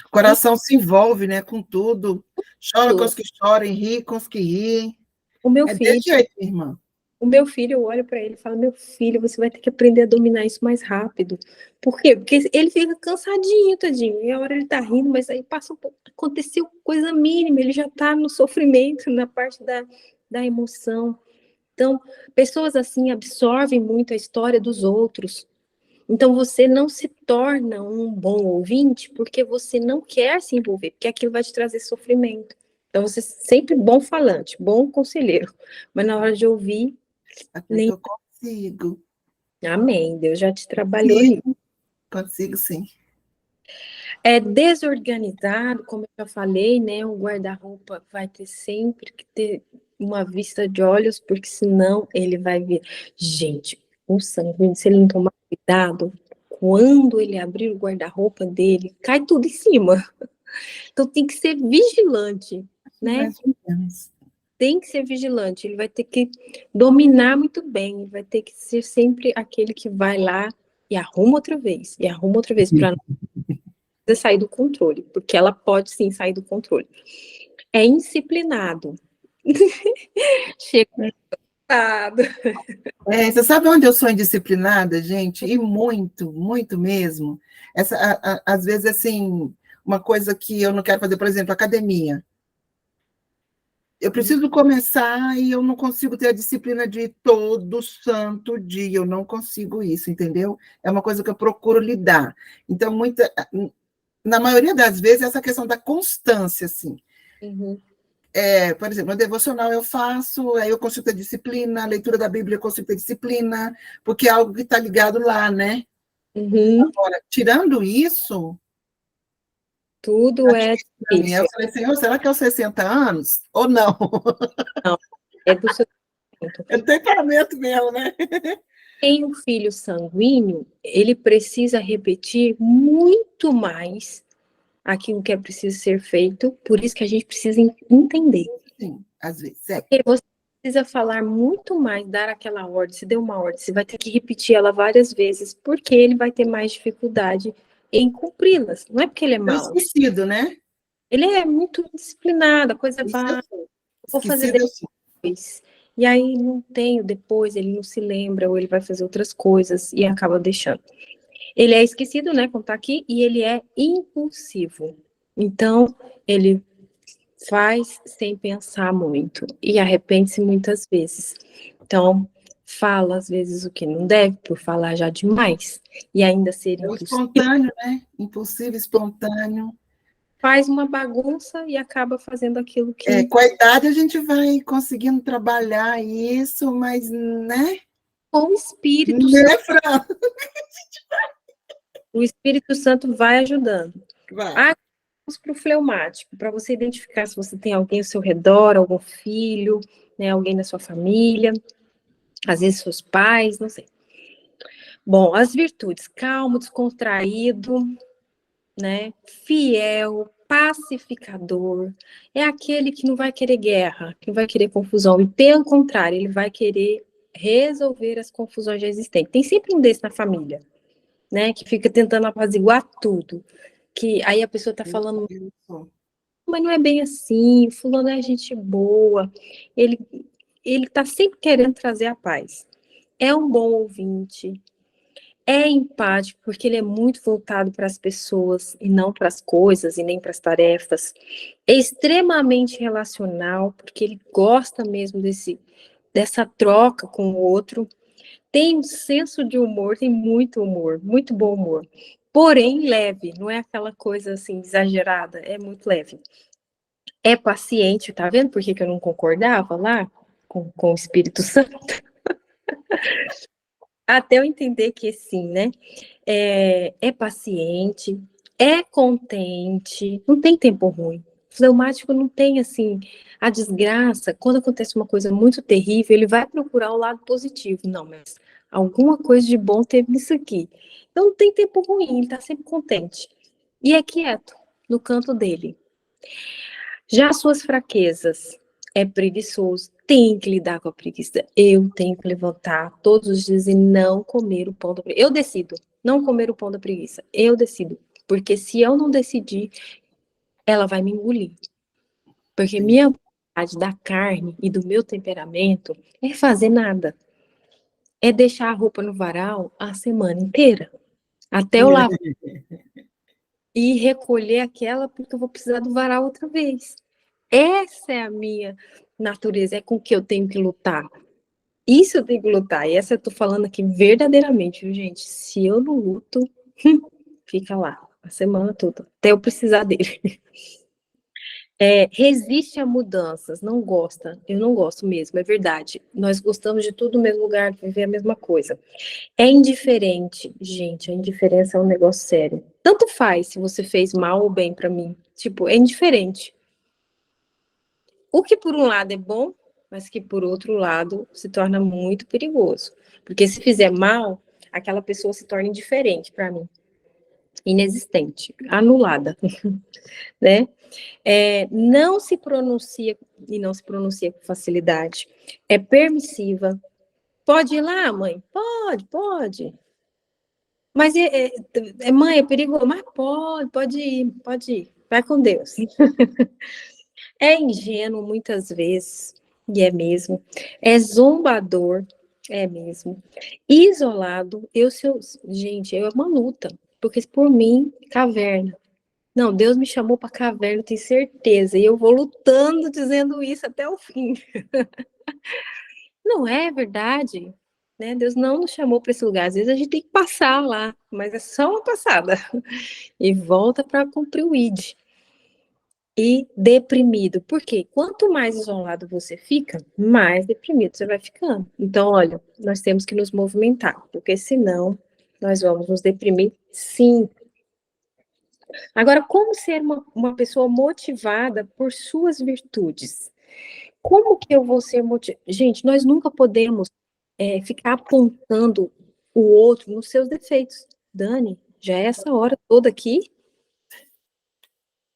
O coração se envolve, né, com tudo. Chora com os que choram, ri com os que riem. O meu filho, desse jeito, irmã. O meu filho, eu olho para ele e falo, meu filho, você vai ter que aprender a dominar isso mais rápido. Por quê? Porque ele fica cansadinho, tadinho. E a hora ele tá rindo, mas aí passa um pouco, aconteceu coisa mínima, ele já tá no sofrimento, na parte da emoção. Então, pessoas assim absorvem muito a história dos outros. Então, você não se torna um bom ouvinte porque você não quer se envolver, porque aquilo vai te trazer sofrimento. Então, você é sempre bom falante, bom conselheiro. Mas na hora de ouvir, nem eu consigo. Amém. Deus já te trabalhou nisso. Consigo, sim. É desorganizado, como eu já falei, né? O guarda-roupa vai ter sempre que ter uma vista de olhos, porque senão ele vai vir. Gente, o sanguíneo, se ele não tomar cuidado, quando ele abrir o guarda-roupa dele, cai tudo em cima. Então tem que ser vigilante, né? Tem que ser vigilante, ele vai ter que dominar muito bem, ele vai ter que ser sempre aquele que vai lá e arruma outra vez, para não sair do controle, porque ela pode sim sair do controle. É indisciplinado. Chega cansado. Você sabe onde eu sou indisciplinada, gente? E muito, muito mesmo. Às vezes, assim, uma coisa que eu não quero fazer, por exemplo, academia. Eu preciso começar e eu não consigo ter a disciplina de ir todo santo dia, eu não consigo isso, entendeu? É uma coisa que eu procuro lidar. Então, na maioria das vezes, essa questão da constância, assim. Uhum. Por exemplo, no devocional eu faço, aí eu consigo ter disciplina, a leitura da Bíblia eu consigo ter disciplina, porque é algo que está ligado lá, né? Uhum. Agora, tirando isso, Tudo é para mim, eu difícil. falei, Senhor, será que é aos 60 anos? Ou não? Não, é do seu tempo. É temperamento mesmo, né? Tem um filho sanguíneo, ele precisa repetir muito mais aquilo que é preciso ser feito, por isso que a gente precisa entender. Sim, às vezes, Porque você precisa falar muito mais, dar aquela ordem, se deu uma ordem, você vai ter que repetir ela várias vezes, porque ele vai ter mais dificuldade em cumpri-las. Não é porque ele é mau. Esquecido, né? Ele é muito disciplinado, a coisa Isso vai, eu sou. vou fazer Esquecido eu sou. depois. E aí não tem o depois, ele não se lembra, ou ele vai fazer outras coisas e acaba deixando. Ele é esquecido, né, como tá aqui, e ele é impulsivo. Então, ele faz sem pensar muito e arrepende-se muitas vezes. Então, fala às vezes o que não deve, por falar já demais, e ainda ser É o impulsivo. espontâneo, né? Impulsivo, espontâneo. Faz uma bagunça e acaba fazendo aquilo que... Com a idade a gente vai conseguindo trabalhar isso, mas, né? Com o Espírito Né, Santo, Fran? o Espírito Santo vai ajudando. Vai. Vamos para o fleumático, para você identificar se você tem alguém ao seu redor, algum filho, né, alguém da sua família, às vezes seus pais, não sei. Bom, as virtudes: calmo, descontraído, né, fiel, pacificador, é aquele que não vai querer guerra, que não vai querer confusão, e pelo contrário, ele vai querer resolver as confusões já existentes. Tem sempre um desse na família, né, que fica tentando apaziguar tudo, que aí a pessoa tá falando, mas não é bem assim, fulano é gente boa, ele tá sempre querendo trazer a paz. É um bom ouvinte, é empático, porque ele é muito voltado para as pessoas e não para as coisas e nem para as tarefas. É extremamente relacional, porque ele gosta mesmo dessa troca com o outro. Tem um senso de humor, tem muito humor, muito bom humor. Porém, leve, não é aquela coisa assim exagerada, é muito leve. É paciente, tá vendo por que eu não concordava lá com o Espírito Santo? Até eu entender que sim, né? É paciente, é contente, não tem tempo ruim. Fleumático não tem, assim, a desgraça. Quando acontece uma coisa muito terrível, ele vai procurar o lado positivo. Não, mas alguma coisa de bom teve nisso aqui. Então não tem tempo ruim, ele tá sempre contente. E é quieto, no canto dele. Já suas fraquezas, é preguiçoso, tem que lidar com a preguiça. Eu tenho que levantar todos os dias e não comer o pão da preguiça. Eu decido não comer o pão da preguiça. Eu decido. Porque se eu não decidir, ela vai me engolir. Porque minha vontade da carne e do meu temperamento é fazer nada. É deixar a roupa no varal a semana inteira. Até eu lavar e recolher aquela, porque eu vou precisar do varal outra vez. Essa é a minha natureza, é com que eu tenho que lutar. Isso eu tenho que lutar. E essa eu tô falando aqui verdadeiramente, viu, gente? Se eu não luto, fica lá a semana toda, até eu precisar dele. Resiste a mudanças, não gosta. Eu não gosto mesmo, é verdade. Nós gostamos de tudo no mesmo lugar, de viver a mesma coisa. É indiferente, gente, a indiferença é um negócio sério. Tanto faz se você fez mal ou bem pra mim. Tipo, é indiferente. O que por um lado é bom, mas que por outro lado se torna muito perigoso. Porque se fizer mal, aquela pessoa se torna indiferente para mim. Inexistente, anulada, né? Não se pronuncia e não se pronuncia com facilidade. É permissiva. Pode ir lá, mãe? Pode, pode. Mas mãe, é perigoso. Mas pode ir, pode ir. Vai com Deus. É ingênuo muitas vezes, e é mesmo. É zombador, é mesmo. Isolado, gente, é uma luta. Porque por mim, caverna. Não, Deus me chamou para caverna, eu tenho certeza. E eu vou lutando dizendo isso até o fim. Não é verdade? Né? Deus não nos chamou para esse lugar. Às vezes a gente tem que passar lá, mas é só uma passada. E volta para cumprir o ID. E deprimido. Por quê? Quanto mais isolado você fica, mais deprimido você vai ficando. Então, olha, nós temos que nos movimentar, porque senão nós vamos nos deprimir, sim. Agora, como ser uma pessoa motivada por suas virtudes? Como que eu vou ser motivada? Gente, nós nunca podemos ficar apontando o outro nos seus defeitos. Dani, já é essa hora toda aqui?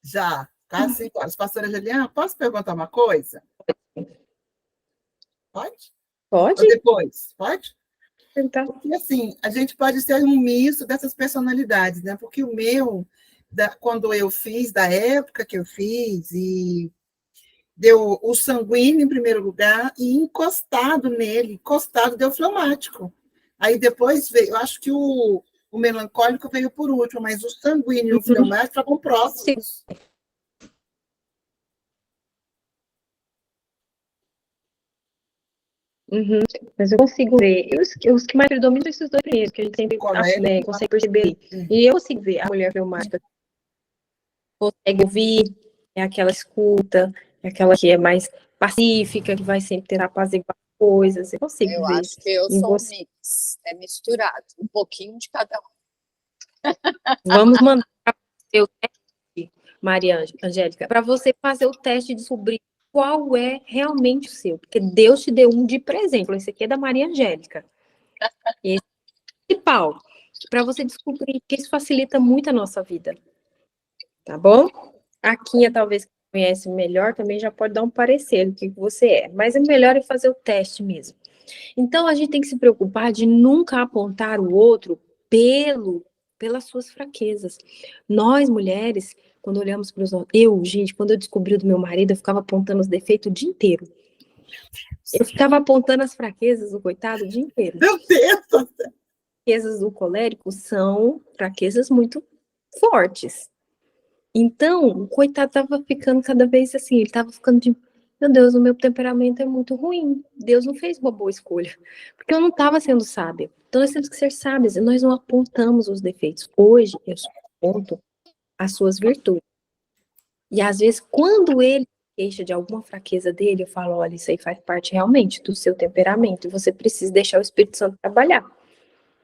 Já, quase 5 horas. Pastora Juliana, posso perguntar uma coisa? Pode? Pode? Ou depois? Pode? Tentar. Porque, assim, a gente pode ser um misto dessas personalidades, né? Porque o meu, quando eu fiz, da época que eu fiz, e deu o sanguíneo em primeiro lugar, e encostado deu fleumático. Aí depois veio, eu acho que o melancólico veio por último, mas o sanguíneo e o fleumático estavam próximos. Uhum. Mas eu consigo ver. Os que mais predominam são esses dois primeiros, que a gente sempre consegue perceber. E eu consigo ver a mulher fleumática. Consegue ouvir, é aquela escuta, é aquela que é mais pacífica, que vai sempre tentar apaziguar coisas. Eu consigo ver. Eu acho que eu sou um mix, é misturado, um pouquinho de cada um. Vamos mandar o teste, Maria Angélica, para você fazer o teste e descobrir qual é realmente o seu, porque Deus te deu um de presente. Esse aqui é da Maria Angélica. Esse é o principal, para você descobrir que isso facilita muito a nossa vida. Tá bom? A Quinha, talvez, que conhece melhor, também já pode dar um parecer do que você é, mas é melhor fazer o teste mesmo. Então, a gente tem que se preocupar de nunca apontar o outro pelas suas fraquezas. Nós, mulheres, quando olhamos para os... gente, quando eu descobri do meu marido, eu ficava apontando os defeitos o dia inteiro. Eu ficava apontando as fraquezas do coitado o dia inteiro. Meu Deus! As fraquezas do colérico são fraquezas muito fortes. Então, o coitado estava ficando cada vez assim, ele estava ficando de... Meu Deus, o meu temperamento é muito ruim. Deus não fez uma boa escolha. Porque eu não estava sendo sábia. Então, nós temos que ser sábias. E nós não apontamos os defeitos. Hoje, eu só aponto as suas virtudes. E, às vezes, quando ele queixa de alguma fraqueza dele, eu falo, olha, isso aí faz parte realmente do seu temperamento. E você precisa deixar o Espírito Santo trabalhar.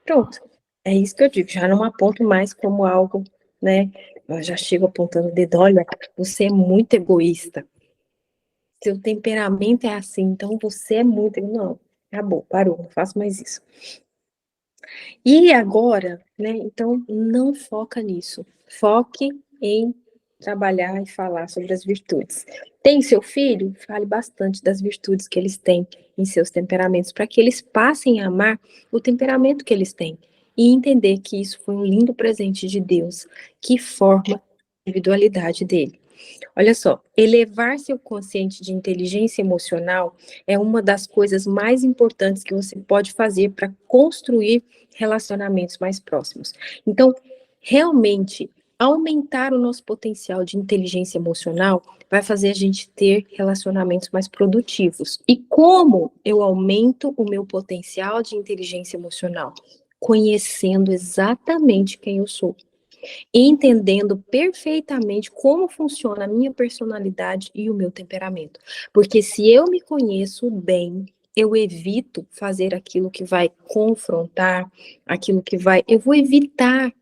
Pronto. É isso que eu digo. Já não aponto mais como algo, né? Eu já chego apontando o dedo. Olha, você é muito egoísta. Seu temperamento é assim, então você é muito... Não, acabou, parou, não faço mais isso. E agora, né, então não foca nisso. Foque em trabalhar e falar sobre as virtudes. Tem seu filho? Fale bastante das virtudes que eles têm em seus temperamentos, para que eles passem a amar o temperamento que eles têm. E entender que isso foi um lindo presente de Deus, que forma a individualidade dele. Olha só, elevar seu consciente de inteligência emocional é uma das coisas mais importantes que você pode fazer para construir relacionamentos mais próximos. Então, realmente, aumentar o nosso potencial de inteligência emocional vai fazer a gente ter relacionamentos mais produtivos. E como eu aumento o meu potencial de inteligência emocional? Conhecendo exatamente quem eu sou. Entendendo perfeitamente como funciona a minha personalidade e o meu temperamento. Porque se eu me conheço bem, eu evito fazer aquilo que vai confrontar, aquilo que vai... Eu vou evitar,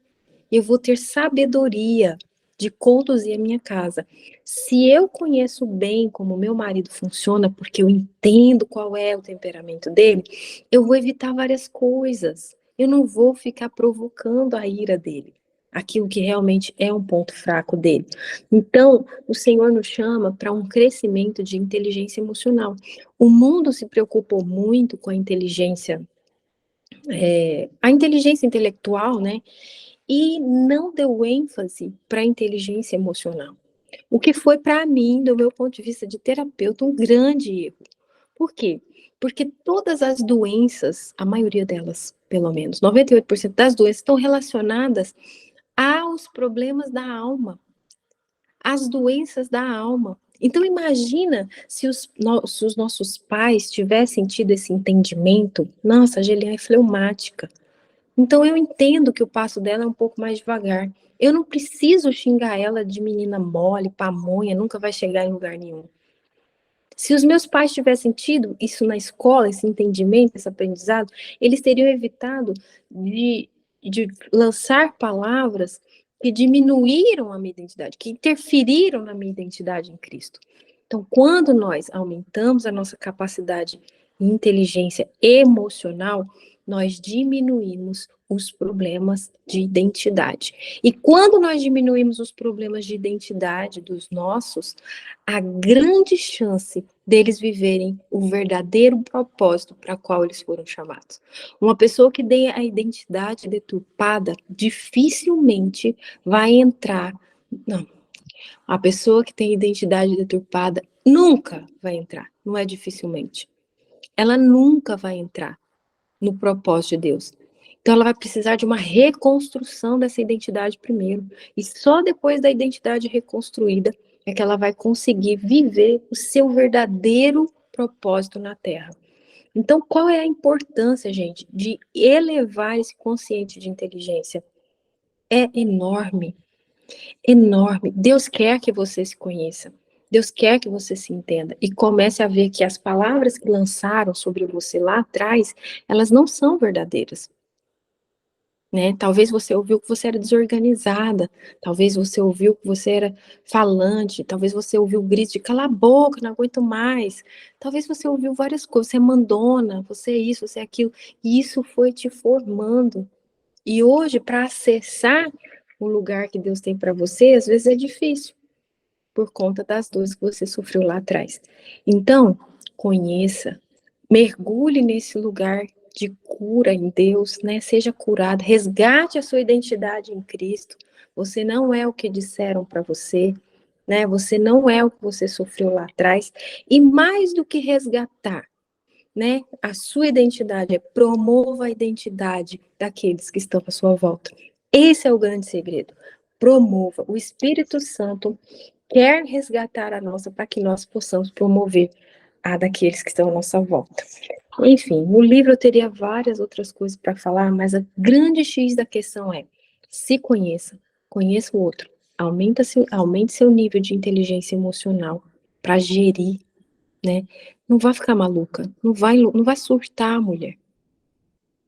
eu vou ter sabedoria de conduzir a minha casa. Se eu conheço bem como meu marido funciona, porque eu entendo qual é o temperamento dele, eu vou evitar várias coisas. Eu não vou ficar provocando a ira dele, aquilo que realmente é um ponto fraco dele. Então, o Senhor nos chama para um crescimento de inteligência emocional. O mundo se preocupou muito com a inteligência a inteligência intelectual, né? E não deu ênfase para a inteligência emocional. O que foi, para mim, do meu ponto de vista de terapeuta, um grande erro. Por quê? Porque todas as doenças, a maioria delas, pelo menos, 98% das doenças estão relacionadas aos problemas da alma, às doenças da alma. Então, imagina se os nossos pais tivessem tido esse entendimento. Nossa, a Geliane é fleumática. Então, eu entendo que o passo dela é um pouco mais devagar. Eu não preciso xingar ela de menina mole, pamonha, nunca vai chegar em lugar nenhum. Se os meus pais tivessem tido isso na escola, esse entendimento, esse aprendizado, eles teriam evitado de lançar palavras que diminuíram a minha identidade, que interferiram na minha identidade em Cristo. Então, quando nós aumentamos a nossa capacidade de inteligência emocional, nós diminuímos os problemas de identidade. E quando nós diminuímos os problemas de identidade dos nossos, a grande chance deles viverem o verdadeiro propósito para qual eles foram chamados. Uma pessoa que tem a identidade deturpada dificilmente vai entrar. Não. A pessoa que tem identidade deturpada nunca vai entrar. Não é dificilmente. Ela nunca vai entrar no propósito de Deus. Então, ela vai precisar de uma reconstrução dessa identidade primeiro. E só depois da identidade reconstruída é que ela vai conseguir viver o seu verdadeiro propósito na Terra. Então, qual é a importância, gente, de elevar esse consciente de inteligência? É enorme. Enorme. Deus quer que você se conheça. Deus quer que você se entenda e comece a ver que as palavras que lançaram sobre você lá atrás, elas não são verdadeiras. Né? Talvez você ouviu que você era desorganizada, talvez você ouviu que você era falante, talvez você ouviu o grito de cala a boca, não aguento mais, talvez você ouviu várias coisas, você é mandona, você é isso, você é aquilo, e isso foi te formando. E hoje, para acessar o lugar que Deus tem para você, às vezes é difícil, por conta das dores que você sofreu lá atrás. Então, conheça, mergulhe nesse lugar de cura em Deus, né? Seja curado, resgate a sua identidade em Cristo. Você não é o que disseram para você, né? Você não é o que você sofreu lá atrás. E mais do que resgatar, né? A sua identidade promova a identidade daqueles que estão à sua volta. Esse é o grande segredo. Promova. O Espírito Santo quer resgatar a nossa para que nós possamos promover a daqueles que estão à nossa volta. Enfim, no livro eu teria várias outras coisas para falar, mas a grande X da questão é: se conheça, conheça o outro, aumente seu nível de inteligência emocional para gerir, né? Não vai ficar maluca, não vai surtar, mulher.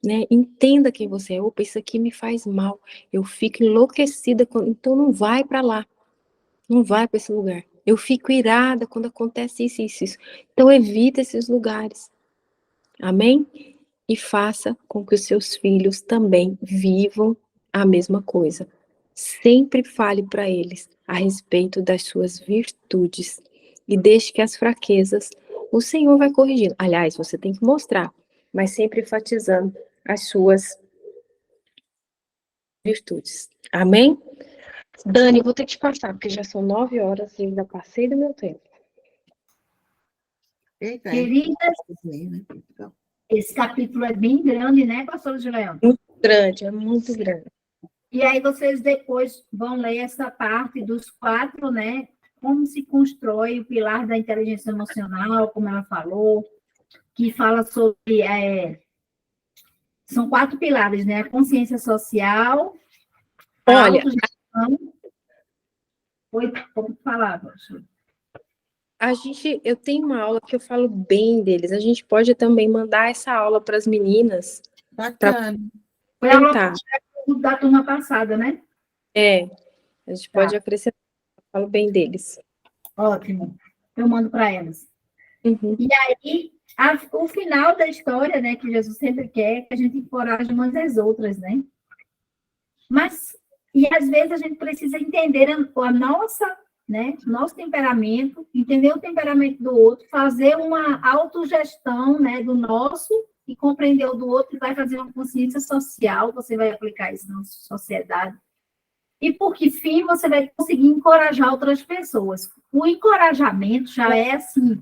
Né? Entenda quem você é. Opa, isso aqui me faz mal. Eu fico enlouquecida, então não vai para lá. Não vai para esse lugar. Eu fico irada quando acontece isso, isso, isso. Então evita esses lugares. Amém? E faça com que os seus filhos também vivam a mesma coisa. Sempre fale para eles a respeito das suas virtudes e deixe que as fraquezas o Senhor vai corrigindo. Aliás, você tem que mostrar, mas sempre enfatizando as suas virtudes. Amém? Dani, vou ter que te passar, porque já são 9 horas e ainda passei do meu tempo. Eita, Queridas, né? esse capítulo é bem grande, né, pastora Juliana? Muito grande, é muito grande. E aí vocês depois vão ler essa parte dos 4, né? Como se constrói o pilar da inteligência emocional, como ela falou, que fala sobre... são 4 pilares, né? A consciência social, Olha, autogestão... Oi, como falava? eu tenho uma aula que eu falo bem deles. A gente pode também mandar essa aula para as meninas. Bacana. Foi a aula da turma passada, né? A gente pode acrescentar. Eu falo bem deles. Ótimo. Eu mando para elas. Uhum. E aí, o final da história, né, que Jesus sempre quer, que a gente encoraje umas às outras, né? Mas, e às vezes a gente precisa entender a nossa, né, nosso temperamento, entender o temperamento do outro, fazer uma autogestão, né, do nosso e compreender o do outro, e vai fazer uma consciência social, você vai aplicar isso na sociedade. E, por que fim, você vai conseguir encorajar outras pessoas. O encorajamento já é, assim,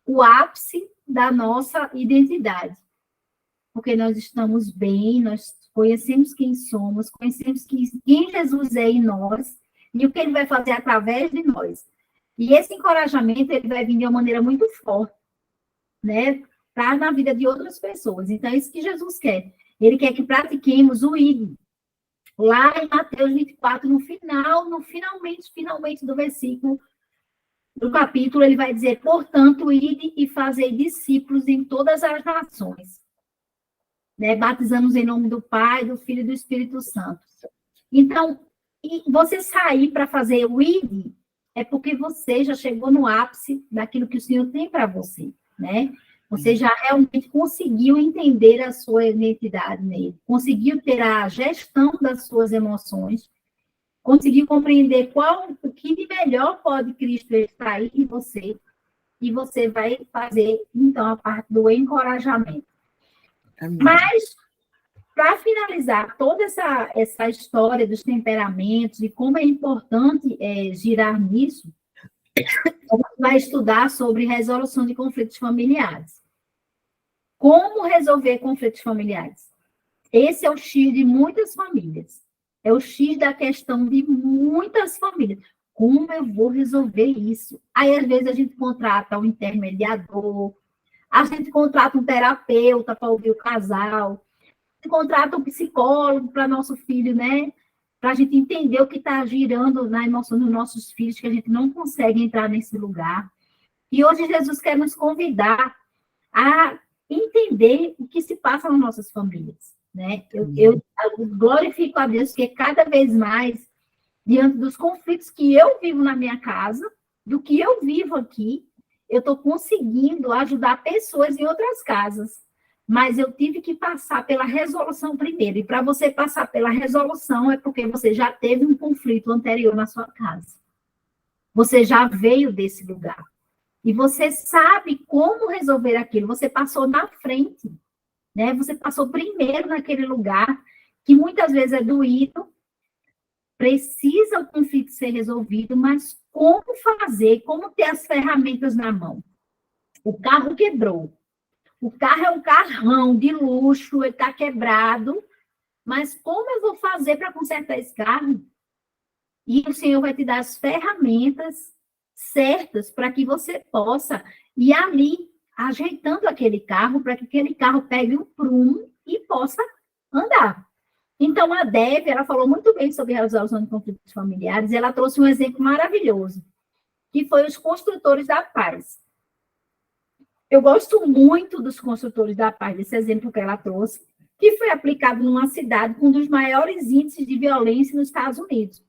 o ápice da nossa identidade. Porque nós estamos bem, nós conhecemos quem somos, conhecemos quem Jesus é em nós, e o que ele vai fazer através de nós. E esse encorajamento, ele vai vir de uma maneira muito forte, né? Para na vida de outras pessoas. Então, é isso que Jesus quer. Ele quer que pratiquemos o ID. Lá em Mateus 24, finalmente do versículo, do capítulo, ele vai dizer, portanto, ide e fazei discípulos em todas as nações, né? Batizamos em nome do Pai, do Filho e do Espírito Santo. Então, e você sair para fazer o ID, é porque você já chegou no ápice daquilo que o Senhor tem para você, né? Você já realmente conseguiu entender a sua identidade nele, conseguiu ter a gestão das suas emoções, conseguiu compreender o que de melhor pode Cristo extrair em você, e você vai fazer, então, a parte do encorajamento. Amém. Mas, para finalizar toda essa história dos temperamentos e como é importante girar nisso, a gente vai estudar sobre resolução de conflitos familiares. Como resolver conflitos familiares? Esse é o X de muitas famílias. É o X da questão de muitas famílias. Como eu vou resolver isso? Aí, às vezes, a gente contrata um intermediador, a gente contrata um terapeuta para ouvir o casal, a gente contrata um psicólogo para nosso filho, né? Para a gente entender o que está girando na emoção dos nossos filhos, que a gente não consegue entrar nesse lugar. E hoje Jesus quer nos convidar a entender o que se passa nas nossas famílias, né? Eu glorifico a Deus que cada vez mais, diante dos conflitos que eu vivo na minha casa, do que eu vivo aqui, eu estou conseguindo ajudar pessoas em outras casas. Mas eu tive que passar pela resolução primeiro. E para você passar pela resolução é porque você já teve um conflito anterior na sua casa. Você já veio desse lugar. E você sabe como resolver aquilo. Você passou na frente, né? Você passou primeiro naquele lugar, que muitas vezes é doído, precisa o conflito ser resolvido, mas como fazer, como ter as ferramentas na mão? O carro quebrou. O carro é um carrão de luxo, ele está quebrado, mas como eu vou fazer para consertar esse carro? E o Senhor vai te dar as ferramentas certas para que você possa ir ali, ajeitando aquele carro, para que aquele carro pegue o prumo e possa andar. Então, a Deb, ela falou muito bem sobre a resolução de conflitos familiares, e ela trouxe um exemplo maravilhoso, que foi os construtores da paz. Eu gosto muito dos construtores da paz, desse exemplo que ela trouxe, que foi aplicado numa cidade com um dos maiores índices de violência nos Estados Unidos.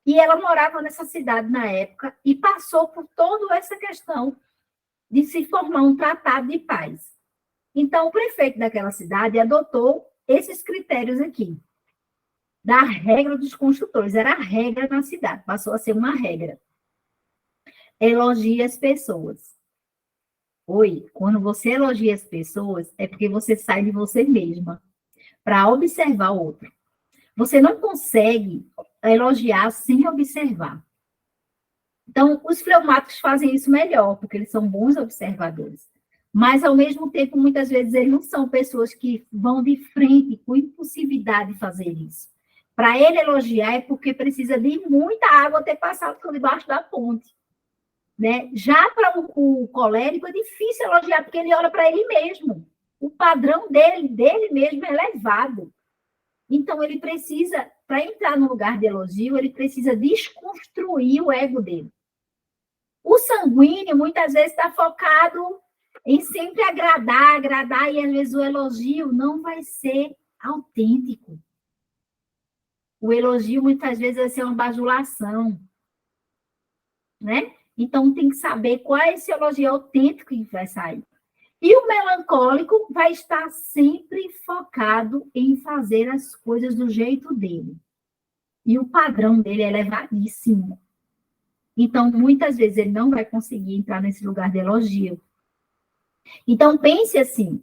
E ela morava nessa cidade na época e passou por toda essa questão de se formar um tratado de paz. Então, o prefeito daquela cidade adotou esses critérios aqui, da regra dos construtores. Era a regra na cidade, passou a ser uma regra. Elogie as pessoas. Oi, quando você elogia as pessoas, é porque você sai de você mesma para observar o outro. Você não consegue elogiar sem observar. Então, os fleumáticos fazem isso melhor, porque eles são bons observadores. Mas, ao mesmo tempo, muitas vezes, eles não são pessoas que vão de frente com impulsividade de fazer isso. Para ele elogiar, é porque precisa de muita água ter passado por debaixo da ponte. Né? Já para o colérico é difícil elogiar, porque ele olha para ele mesmo. O padrão dele mesmo é elevado. Então, ele precisa, para entrar no lugar de elogio, ele precisa desconstruir o ego dele. O sanguíneo, muitas vezes, está focado em sempre agradar, e às vezes o elogio não vai ser autêntico. O elogio, muitas vezes, vai ser uma bajulação. Né? Então, tem que saber qual é esse elogio autêntico que vai sair. E o melancólico vai estar sempre focado em fazer as coisas do jeito dele. E o padrão dele é elevadíssimo. Então, muitas vezes, ele não vai conseguir entrar nesse lugar de elogio. Então, pense assim,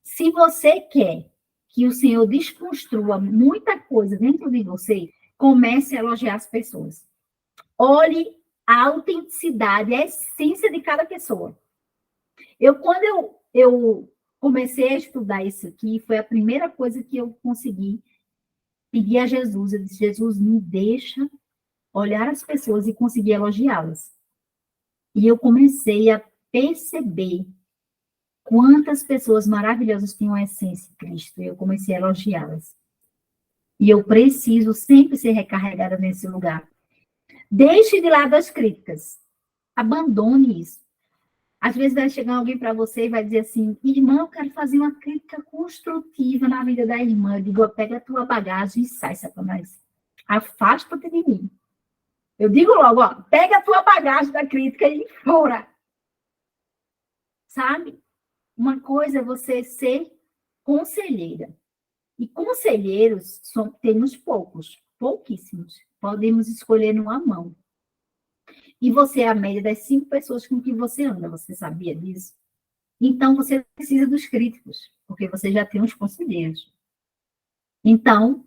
Se você quer que o Senhor desconstrua muita coisa dentro de você, comece a elogiar as pessoas. Olhe a autenticidade, a essência de cada pessoa. Quando eu comecei a estudar isso aqui, foi a primeira coisa que eu consegui pedir a Jesus. Eu disse, Jesus, me deixa olhar as pessoas e conseguir elogiá-las. E eu comecei a perceber quantas pessoas maravilhosas tinham a essência de Cristo. E eu comecei a elogiá-las. E eu preciso sempre ser recarregada nesse lugar. Deixe de lado as críticas. Abandone isso. Às vezes vai chegar alguém para você e vai dizer assim, irmã, eu quero fazer uma crítica construtiva na vida da irmã. Eu digo, pega a tua bagagem e sai, Satanás. Afasta-te de mim. Eu digo logo, ó, pega a tua bagagem da crítica e fora. Sabe? Uma coisa é você ser conselheira. E conselheiros temos pouquíssimos. Podemos escolher numa mão. E você é a média das 5 pessoas com quem você anda. Você sabia disso? Então, você precisa dos críticos, porque você já tem os conselheiros. Então,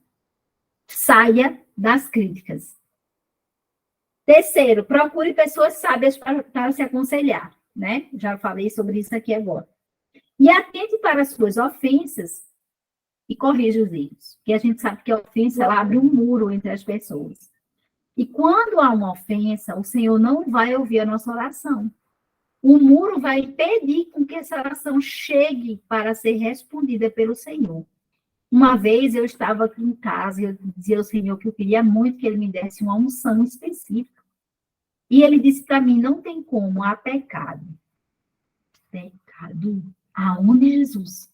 saia das críticas. Terceiro, procure pessoas sábias para se aconselhar, né? Já falei sobre isso aqui agora. E atente para as suas ofensas e corrija os erros. Porque a gente sabe que a ofensa ela abre um muro entre as pessoas. E quando há uma ofensa, o Senhor não vai ouvir a nossa oração. O muro vai impedir com que essa oração chegue para ser respondida pelo Senhor. Uma vez eu estava aqui em casa e eu dizia ao Senhor que eu queria muito que Ele me desse uma unção específica. E Ele disse para mim, não tem como, há pecado. Pecado? Aonde, Jesus?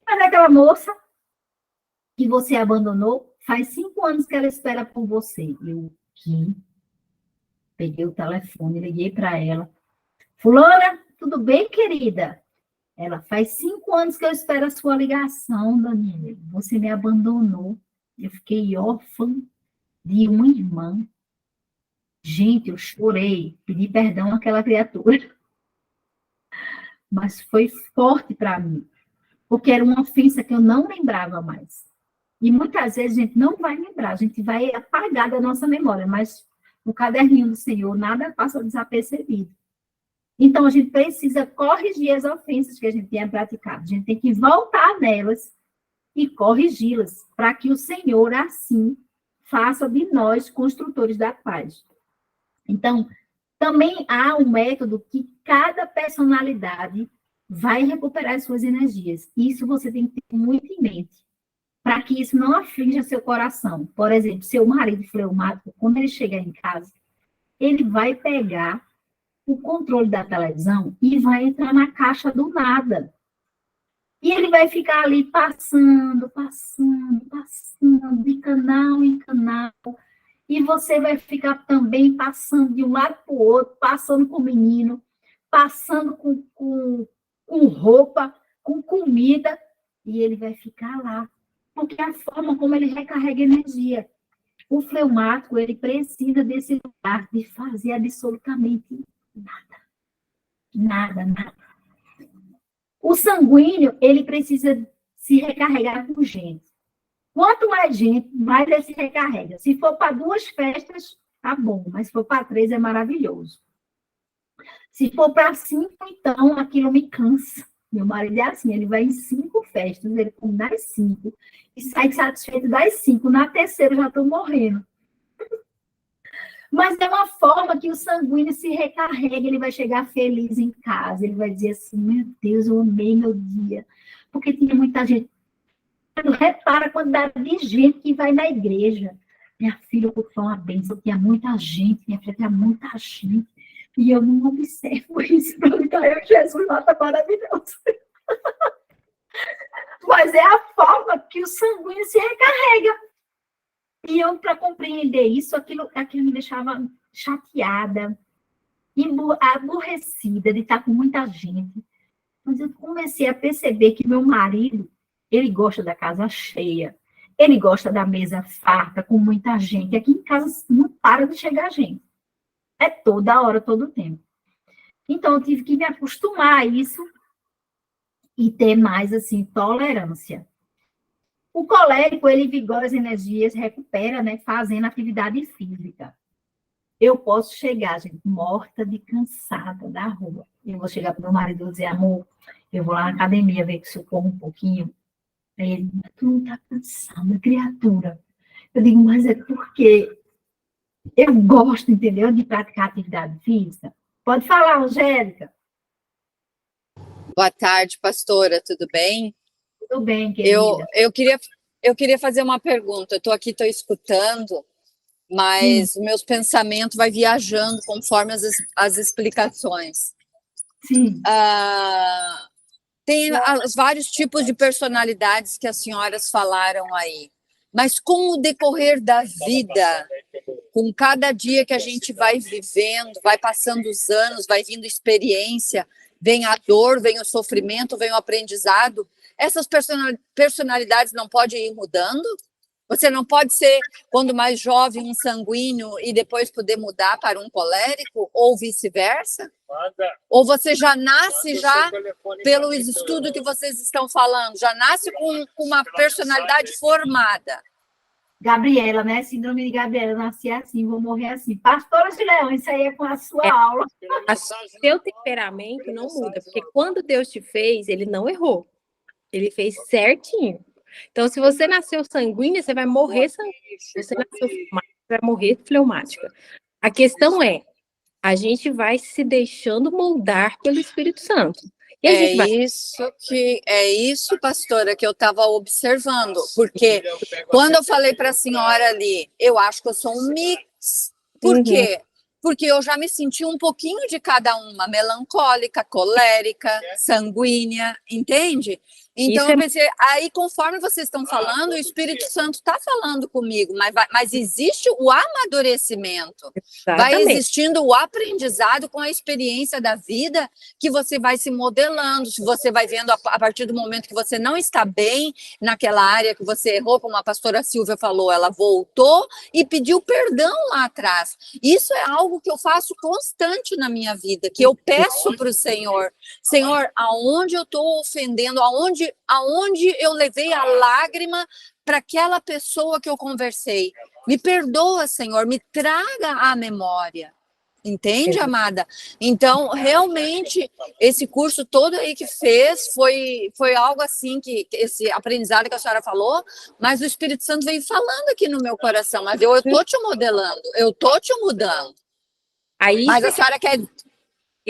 Mas aquela moça que você abandonou, faz 5 anos que ela espera por você. Eu aqui, peguei o telefone, liguei para ela. Fulana, tudo bem, querida? Ela, faz 5 anos que eu espero a sua ligação, Daniela. Você me abandonou. Eu fiquei órfã de uma irmã. Gente, eu chorei, pedi perdão àquela criatura. Mas foi forte para mim, porque era uma ofensa que eu não lembrava mais. E muitas vezes a gente não vai lembrar, a gente vai apagar da nossa memória, mas no caderninho do Senhor nada passa desapercebido. Então a gente precisa corrigir as ofensas que a gente tenha praticado. A gente tem que voltar nelas e corrigi-las, para que o Senhor assim faça de nós construtores da paz. Então, também há um método que cada personalidade vai recuperar as suas energias. Isso você tem que ter muito em mente, para que isso não aflige seu coração. Por exemplo, seu marido fleumático, quando ele chegar em casa, ele vai pegar o controle da televisão e vai entrar na caixa do nada. E ele vai ficar ali passando, de canal em canal. E você vai ficar também passando de um lado para o outro, passando com o menino, passando com roupa, com comida, e ele vai ficar lá. Porque é a forma como ele recarrega energia. O fleumático, ele precisa desse lugar de fazer absolutamente nada. O sanguíneo, ele precisa se recarregar com gente. Quanto mais gente, mais ele se recarrega. Se for para 2 festas, tá bom, mas se for para 3, é maravilhoso. Se for para 5, então, aquilo me cansa. Meu marido é assim, ele vai em 5 festas, ele come das 5, e sai satisfeito das 5. Na terceira, eu já estou morrendo. Mas é uma forma que o sanguíneo se recarrega, ele vai chegar feliz em casa, ele vai dizer assim, meu Deus, eu amei meu dia. Porque tinha muita gente. Repara a quantidade de gente que vai na igreja. Minha filha, foi uma bênção, tinha muita gente, minha filha tinha muita gente. E eu não observo isso, porque eu, Jesus, lá está maravilhoso. Mas é a forma que o sanguíneo se recarrega. E eu, para compreender isso, aquilo me deixava chateada, aborrecida de estar com muita gente. Mas eu comecei a perceber que meu marido, ele gosta da casa cheia, ele gosta da mesa farta, com muita gente. Aqui em casa não para de chegar gente. É toda hora, todo o tempo. Então, eu tive que me acostumar a isso e ter mais, assim, tolerância. O colérico, ele vigora as energias, recupera, né, fazendo atividade física. Eu posso chegar, gente, morta de cansada da rua. Eu vou chegar para o meu marido e dizer, amor, eu vou lá na academia ver se eu corro um pouquinho. Aí ele, tu não está cansada, criatura. Eu digo, mas é porque eu gosto, entendeu, de praticar atividade física. Pode falar, Angélica. Boa tarde, pastora, tudo bem? Tudo bem, querida. Eu queria fazer uma pergunta. Eu estou aqui, estou escutando, mas meus pensamentos vai viajando conforme as explicações. Sim. Tem os vários tipos de personalidades que as senhoras falaram aí, mas com o decorrer da vida, com cada dia que a gente vai vivendo, vai passando os anos, vai vindo experiência, vem a dor, vem o sofrimento, vem o aprendizado, essas personalidades não podem ir mudando? Você não pode ser, quando mais jovem, um sanguíneo e depois poder mudar para um colérico, ou vice-versa? Ou você já nasce pelo estudo que vocês estão falando, já nasce com uma personalidade formada? Gabriela, né? Síndrome de Gabriela, nasci assim, vou morrer assim. Pastora de Leão, isso aí é com a sua aula. Seu temperamento não muda, porque quando Deus te fez, ele não errou. Ele fez certinho. Então, se você nasceu sanguínea, você vai morrer sanguínea. Se você nasceu fleumática, você vai morrer fleumática. A questão é, a gente vai se deixando moldar pelo Espírito Santo. E a gente vai... isso, pastora, que eu estava observando. Porque quando eu falei para a senhora ali, eu acho que eu sou um mix. Por quê? Porque eu já me senti um pouquinho de cada uma, melancólica, colérica, sanguínea, entende? Então, eu pensei, aí conforme vocês estão falando, o Espírito Santo está falando comigo, mas existe o amadurecimento, vai existindo o aprendizado com a experiência da vida, que você vai se modelando, se você vai vendo a partir do momento que você não está bem naquela área que você errou, como a pastora Silvia falou, ela voltou e pediu perdão lá atrás. Isso é algo que eu faço constante na minha vida, que eu peço para o Senhor, Senhor, aonde eu estou ofendendo, aonde eu levei a lágrima para aquela pessoa que eu conversei. Me perdoa, Senhor, me traga à memória. Entende, amada? Então, realmente, esse curso todo aí que fez foi algo assim, que esse aprendizado que a senhora falou, mas o Espírito Santo veio falando aqui no meu coração, mas eu estou te modelando, eu estou te mudando. Aí, mas a senhora quer...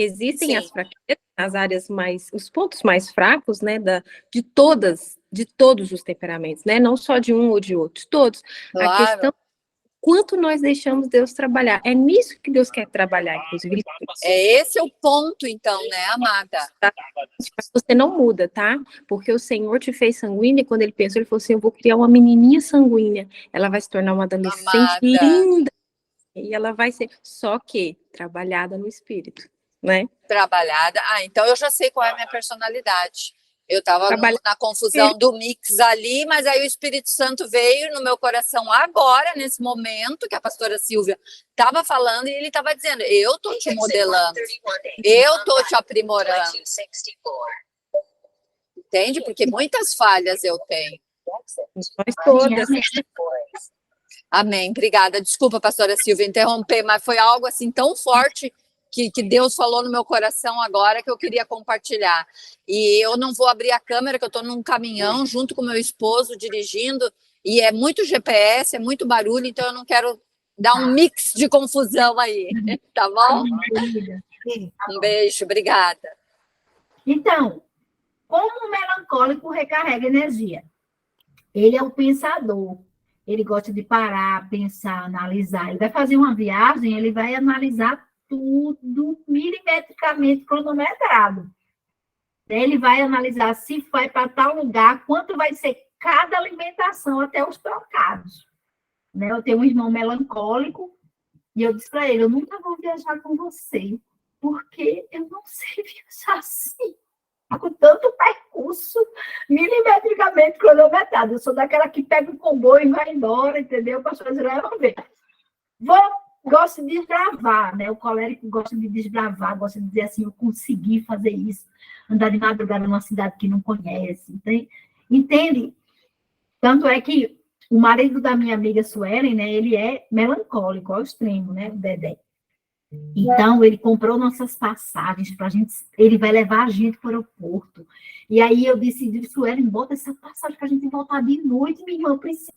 Existem as fraquezas, as áreas mais, os pontos mais fracos, né, de todos os temperamentos, né, não só de um ou de outros, todos. Claro. A questão é quanto nós deixamos Deus trabalhar. É nisso que Deus quer trabalhar, inclusive. Esse é o ponto, então, né, amada? Tá? Você não muda, tá? Porque o Senhor te fez sanguínea, e quando ele pensou, ele falou assim, eu vou criar uma menininha sanguínea, ela vai se tornar uma adolescente linda, e ela vai ser, só que, trabalhada no Espírito. Né? Trabalhada. Então eu já sei qual é a minha personalidade. Eu estava na confusão do mix ali, mas aí o Espírito Santo veio no meu coração agora, nesse momento que a pastora Silvia estava falando, e ele estava dizendo, eu estou te modelando, eu estou te aprimorando. Entende? Porque muitas falhas eu tenho. Nós todas. Amém. Obrigada. Desculpa, pastora Silvia, interromper, mas foi algo assim tão forte que Deus falou no meu coração agora que eu queria compartilhar. E eu não vou abrir a câmera, que eu estou num caminhão junto com meu esposo dirigindo, e é muito GPS, é muito barulho, então eu não quero dar um mix de confusão aí, tá bom? Um beijo, obrigada. Então, como o melancólico recarrega energia? Ele é o pensador. Ele gosta de parar, pensar, analisar. Ele vai fazer uma viagem, ele vai analisar tudo milimetricamente cronometrado. Ele vai analisar se vai para tal lugar, quanto vai ser cada alimentação até os trocados. Né? Eu tenho um irmão melancólico e eu disse para ele, eu nunca vou viajar com você, porque eu não sei viajar assim, com tanto percurso milimetricamente cronometrado. Eu sou daquela que pega o comboio e vai embora, entendeu? Pastor Israel, vamos ver. Vou gosta de desbravar, né? O colérico gosta de desbravar, gosta de dizer assim, eu consegui fazer isso, andar de madrugada numa cidade que não conhece, entende? Tanto é que o marido da minha amiga Suelen, né, ele é melancólico ao extremo, né, o Dedé. Então, ele comprou nossas passagens para a gente, ele vai levar a gente para o aeroporto. E aí eu decidi, Suelen, bota essa passagem para a gente voltar de noite, minha irmã, eu preciso.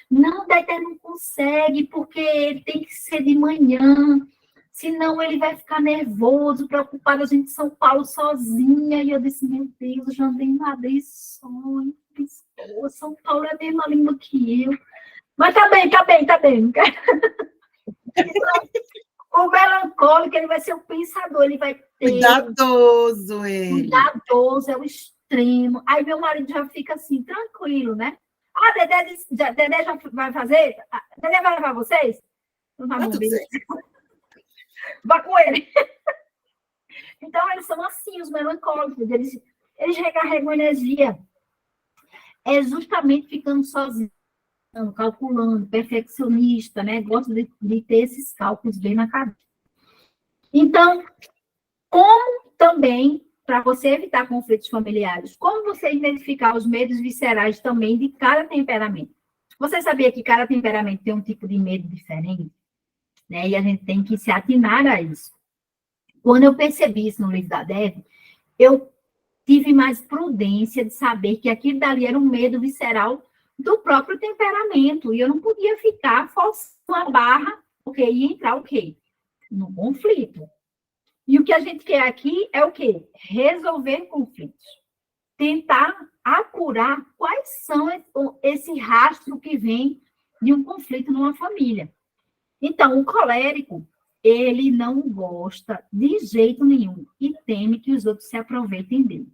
Não, Dedé não consegue, porque ele tem que ser de manhã, senão ele vai ficar nervoso, preocupado, a gente em São Paulo sozinha. E eu disse, meu Deus, eu já andei em Madrid sonho, São Paulo é a mesma língua que eu. Mas tá bem. O melancólico, ele vai ser o pensador, ele vai ter... Cuidadoso, ele. Cuidadoso, é o extremo. Aí meu marido já fica assim, tranquilo, né? Ah, Dedé já vai fazer? Dedé vai levar vocês? Não tá bom, beleza. Vá com ele. Então, eles são assim, os melancólicos. Eles recarregam energia. É justamente ficando sozinho, calculando, perfeccionista, né? Gosta de ter esses cálculos bem na cabeça. Então, como também, para você evitar conflitos familiares, como você identificar os medos viscerais também de cada temperamento? Você sabia que cada temperamento tem um tipo de medo diferente? Né? E a gente tem que se atinar a isso. Quando eu percebi isso no livro da Dev, eu tive mais prudência de saber que aquilo dali era um medo visceral do próprio temperamento, e eu não podia ficar forçando a barra, porque ia entrar o quê? No conflito. E o que a gente quer aqui é o quê? Resolver conflitos. Tentar apurar quais são esse rastro que vem de um conflito numa família. Então, o colérico, ele não gosta de jeito nenhum e teme que os outros se aproveitem dele.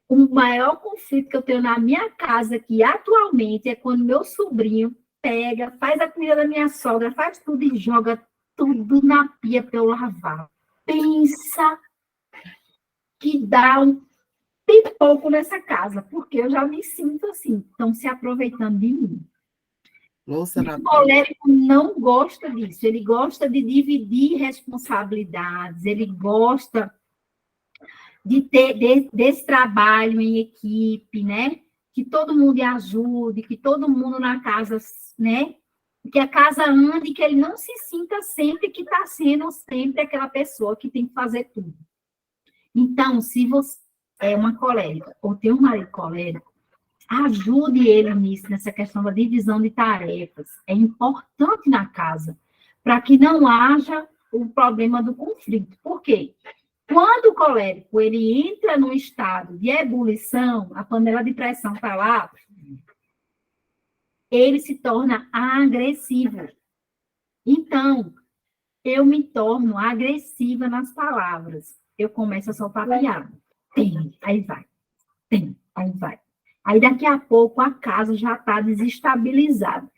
O maior conflito que eu tenho na minha casa aqui atualmente é quando meu sobrinho pega, faz a comida da minha sogra, faz tudo e joga tudo na pia para eu lavar. Pensa que dá um pipoco nessa casa, porque eu já me sinto assim, estão se aproveitando de mim. O colérico não gosta disso, ele gosta de dividir responsabilidades, ele gosta de ter desse trabalho em equipe, né? Que todo mundo ajude, que todo mundo na casa, né? Que a casa ande, que ele não se sinta sempre que está sendo sempre aquela pessoa que tem que fazer tudo. Então, se você é uma colérica ou tem um marido colérico, ajude ele nisso, nessa questão da divisão de tarefas. É importante na casa, para que não haja o problema do conflito. Por quê? Quando o colérico ele entra num estado de ebulição, a panela de pressão está lá, ele se torna agressivo. Então, eu me torno agressiva nas palavras. Eu começo a soltar piada. Tem, aí vai. Tem, aí vai. Aí, daqui a pouco, a casa já está desestabilizada.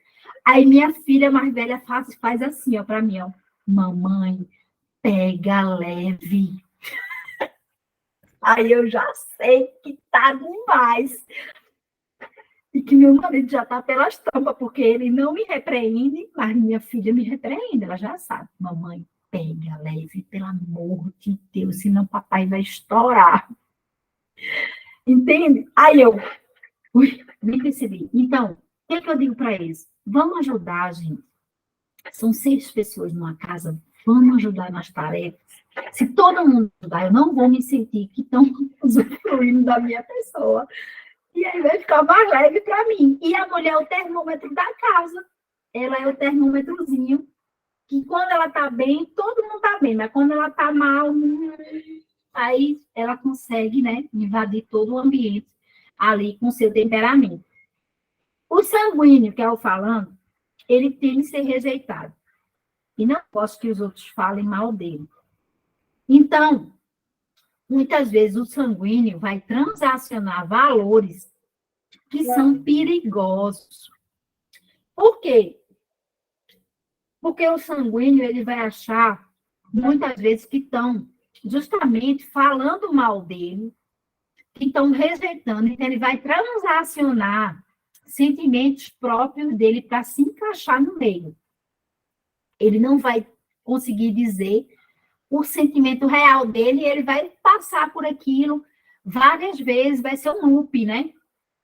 Aí, minha filha mais velha faz assim, ó, para mim, ó. Mamãe, pega leve. Aí, eu já sei que tá demais. E que meu marido já está pelas tampas, porque ele não me repreende, mas minha filha me repreende, ela já sabe. Mamãe, pega leve, pelo amor de Deus, senão papai vai estourar. Entende? Aí eu nem percebi. Então, o que eu digo para eles? Vamos ajudar, gente. São 6 pessoas numa casa, vamos ajudar nas tarefas. Se todo mundo ajudar, eu não vou me sentir que estão usufruindo da minha pessoa. E aí vai ficar mais leve para mim. E a mulher é o termômetro da casa. Ela é o termômetrozinho, que quando ela está bem, todo mundo está bem. Mas quando ela está mal, aí ela consegue, né, invadir todo o ambiente ali com seu temperamento. O sanguíneo, que é o falando, ele tem que ser rejeitado. E não gosto que os outros falem mal dele. Então, muitas vezes o sanguíneo vai transacionar valores que são perigosos. Por quê? Porque o sanguíneo ele vai achar, muitas vezes, que estão justamente falando mal dele, que estão rejeitando, então ele vai transacionar sentimentos próprios dele para se encaixar no meio. Ele não vai conseguir dizer o sentimento real dele, ele vai passar por aquilo várias vezes, vai ser um loop, né,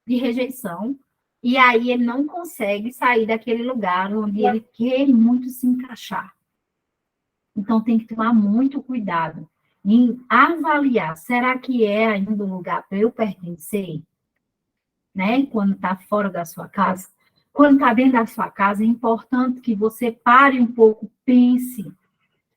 de rejeição, e aí ele não consegue sair daquele lugar onde ele quer muito se encaixar. Então, tem que tomar muito cuidado em avaliar, será que é ainda um lugar para eu pertencer? Né? Quando está fora da sua casa. Quando está dentro da sua casa, é importante que você pare um pouco, pense,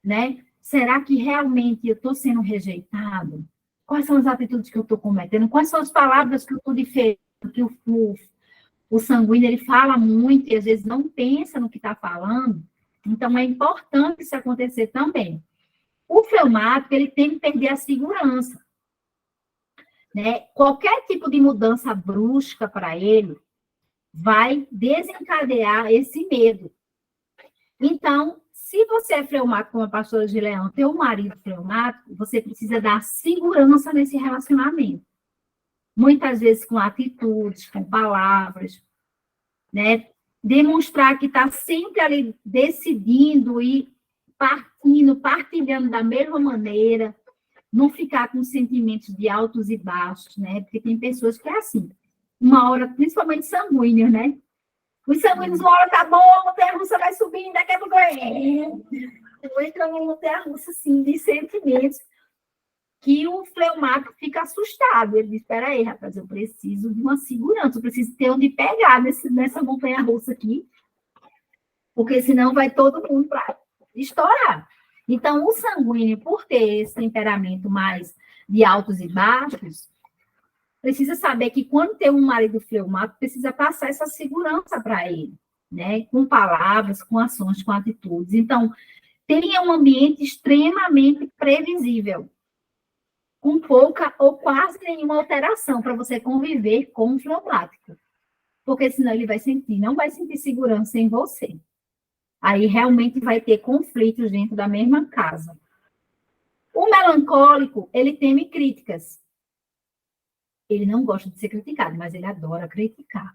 né? Será que realmente eu estou sendo rejeitado? Quais são as atitudes que eu estou cometendo? Quais são as palavras que eu estou diferente? Que o sanguíneo, ele fala muito e às vezes não pensa no que está falando. Então, é importante isso acontecer também. O fleumático, ele tem que perder a segurança. Né? Qualquer tipo de mudança brusca para ele vai desencadear esse medo. Então, se você é fleumático, como a pastora Gileão, tem um marido fleumático, você precisa dar segurança nesse relacionamento. Muitas vezes com atitudes, com palavras, né? Demonstrar que está sempre ali decidindo e partilhando da mesma maneira, não ficar com sentimentos de altos e baixos, né? Porque tem pessoas que é assim, uma hora, principalmente sanguíneos, né? Os sanguíneos, uma hora tá bom, a montanha-russa vai subindo, daqui a pouco entra numa montanha-russa, assim, de sentimentos, que o fleumático fica assustado. Ele diz, espera aí, rapaz, eu preciso de uma segurança, eu preciso ter onde pegar nessa montanha-russa aqui, porque senão vai todo mundo para estourar. Então, o sanguíneo, por ter esse temperamento mais de altos e baixos, precisa saber que quando tem um marido fleumático, precisa passar essa segurança para ele, né? Com palavras, com ações, com atitudes. Então, tenha um ambiente extremamente previsível, com pouca ou quase nenhuma alteração para você conviver com o fleumático. Porque senão ele não vai sentir segurança em você. Aí realmente vai ter conflitos dentro da mesma casa. O melancólico, ele teme críticas. Ele não gosta de ser criticado, mas ele adora criticar.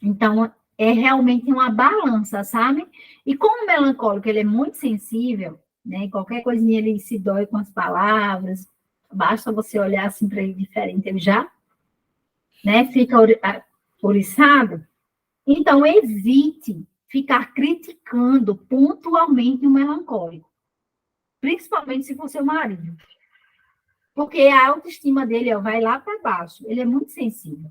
Então, é realmente uma balança, sabe? E como o melancólico, ele é muito sensível, né? Qualquer coisinha ele se dói com as palavras, basta você olhar assim para ele diferente, ele já, né, fica oriçado. Então, evite ficar criticando pontualmente o melancólico, principalmente se for seu marido. Porque a autoestima dele vai lá para baixo, ele é muito sensível.